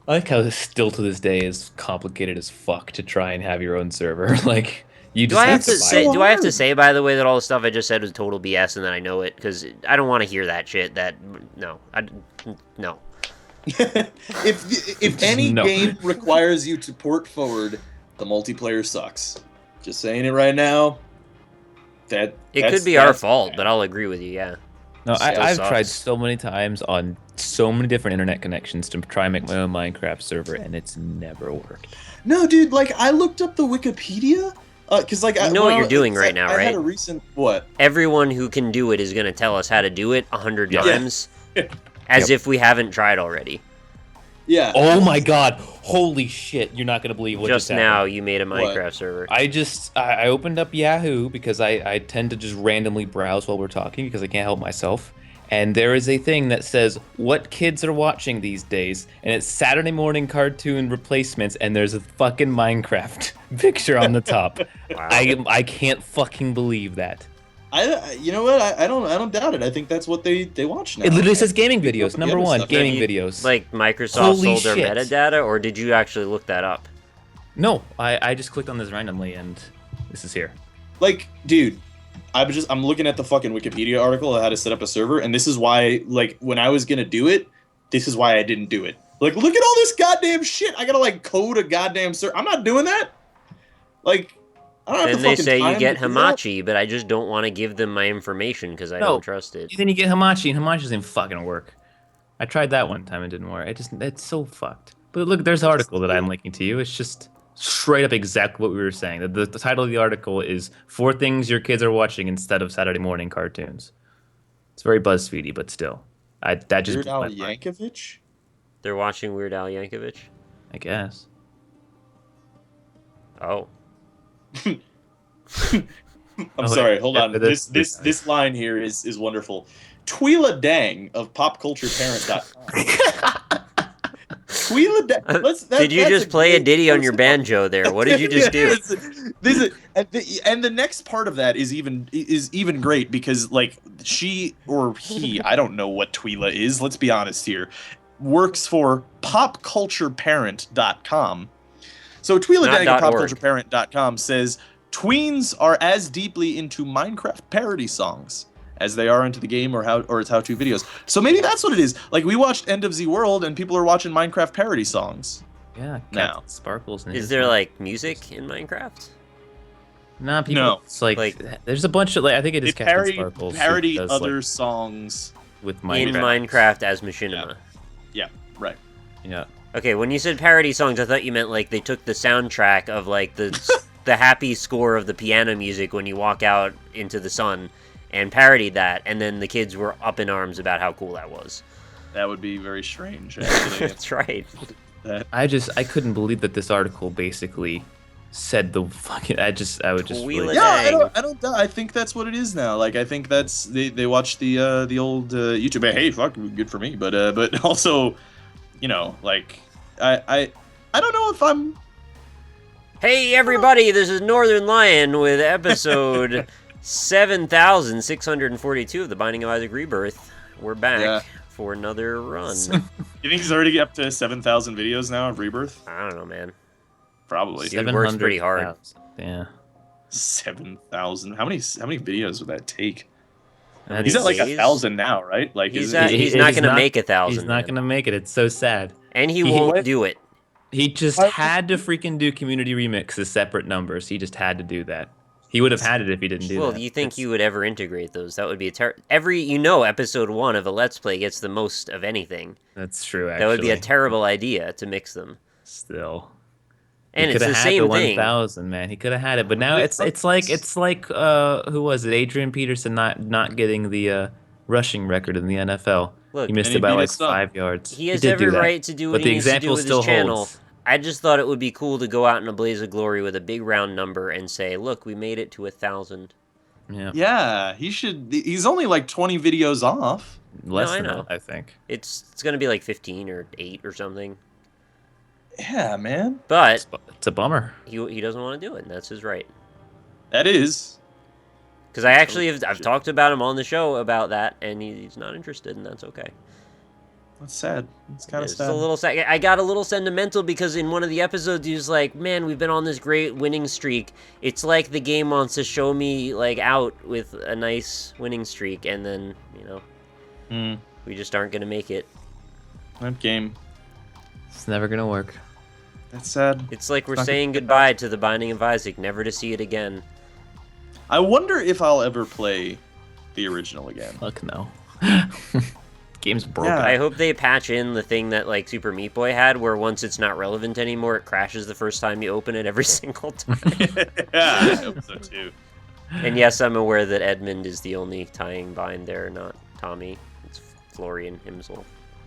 I like how this still to this day is complicated as fuck to try and have your own server. Like you just have to say. Do I have to say, by the way, that all the stuff I just said was total BS and that I know it? Because I don't want to hear that shit. No. If any game requires you to port forward, the multiplayer sucks. Just saying it right now. It could be our fault, but I'll agree with you. Yeah. No, I've tried so many times on so many different internet connections to try and make my own Minecraft server, and it's never worked. No, dude. Like I looked up the Wikipedia. Because like you know what you're doing right now, right? I had a recent what? Everyone who can do it is going to tell us how to do it 100 times, as if we haven't tried already. Yeah. Oh my god! Holy shit! You're not gonna believe what just happened. now you made a Minecraft server. I opened up Yahoo because I tend to just randomly browse while we're talking because I can't help myself. And there is a thing that says what kids are watching these days, and it's Saturday morning cartoon replacements, and there's a fucking Minecraft picture on the top. Wow. I can't fucking believe that. You know what? I don't doubt it. I think that's what they watch now. It literally says gaming videos. Number one, gaming videos. Like Microsoft sold their metadata, or did you actually look that up? No, I just clicked on this randomly, and this is here. Like, dude, I'm looking at the fucking Wikipedia article on how to set up a server, and this is why, like, when I was gonna do it, this is why I didn't do it. Like, look at all this goddamn shit. I gotta like code a goddamn server. I'm not doing that. Like. Then they say you get Hamachi, but I just don't want to give them my information because I don't trust it. Then you get Hamachi, and Hamachi doesn't fucking work. I tried that one time, it didn't work. It's so fucked. But look, there's an article that I'm linking to you. It's just straight up exactly what we were saying. The title of the article is 4 Things Your Kids Are Watching Instead of Saturday Morning Cartoons. It's very BuzzFeedy, but still. That just Weird Al Yankovic? They're watching Weird Al Yankovic? I guess. Oh. I'm sorry, hold on. This line here is wonderful. Tweela Dang of popcultureparent.com. Tweela Dang. Did you just play a ditty on your banjo there? What did you just do? And the next part of that is even great because like she or he, I don't know what Tweela is, let's be honest here, works for popcultureparent.com. So Tweela Dang of popcultureparent.com says tweens are as deeply into Minecraft parody songs as they are into the game or its how-to videos. So maybe that's what it is. Like we watched End of the World and people are watching Minecraft parody songs. Yeah, now sparkles. Is there like music in Minecraft? Nah, people. No. It's like there's a bunch of I think it is Captain Sparkles. Parody other songs with Minecraft. In Minecraft as machinima. Yeah, right. Yeah. Okay, when you said parody songs, I thought you meant like they took the soundtrack of like the happy score of the piano music when you walk out into the sun and parodied that, and then the kids were up in arms about how cool that was. That would be very strange, actually. That's right. I couldn't believe that this article basically said the fucking. I would just Wheel really. it Yeah, I don't. I think that's what it is now. Like, I think that's they watch the old YouTube. Hey, fuck, good for me. But also, you know, like I don't know if I'm. Hey everybody, this is Northernlion with episode 7,642 of The Binding of Isaac Rebirth. We're back for another run. You think he's already up to 7,000 videos now of Rebirth? I don't know, man. Probably. Dude works pretty hard. Yeah. 7,000. How many videos would that take? And He's at like days? 1,000 now, right? Like He's not going to make 1,000. He's not going to make it. It's so sad. And he won't do it. He just had to freaking do community remix as separate numbers. He just had to do that. He would have had it if he didn't do that. Well, you think you would ever integrate those? That would be episode 1 of a Let's Play gets the most of anything. That's true, actually. That would be a terrible idea to mix them. Still. And it's the same thing. 1,000, man. He could have had it, but now it's like who was it? Adrian Peterson not getting the rushing record in the NFL. Look, he missed it by like 5 yards. He has every right to do what he needs to do with his channel. Holds. I just thought it would be cool to go out in a blaze of glory with a big round number and say, "Look, we made it to 1,000." Yeah. Yeah, he should. He's only like 20 videos off. Less than know. that, I think. It's gonna be like 15 or 8 or something. Yeah, man. But it's a bummer. He doesn't want to do it, and that's his right. That is. Because I've talked about him on the show about that, and he's not interested, and that's okay. That's sad. It's kind of It's sad. a little sad. I got a little sentimental because in one of the episodes he was like, "Man, we've been on this great winning streak. It's like the game wants to show me like out with a nice winning streak, and then we just aren't gonna make it." That game. It's never gonna work. That's sad. It's like we're saying goodbye to The Binding of Isaac, never to see it again. I wonder if I'll ever play the original again. Fuck no. Game's broke. Yeah. I hope they patch in the thing that like Super Meat Boy had, where once it's not relevant anymore, it crashes the first time you open it every single time. Yeah, I hope so too. And yes, I'm aware that Edmund is the only tying bind there, not Tommy. It's Florian himself.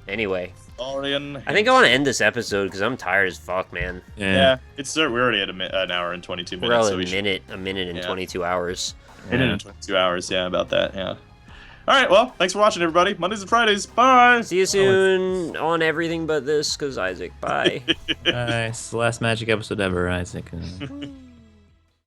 Anyway, Florian. I think I want to end this episode because I'm tired as fuck, man. Yeah, it's we already at an hour and 22 minutes. We're all so a minute and 22 hours. Minute and 22 hours. Yeah, about that. Yeah. All right. Well, thanks for watching, everybody. Mondays and Fridays. Bye. See you soon on everything but this, because Isaac. Bye. It's the last magic episode ever, Isaac.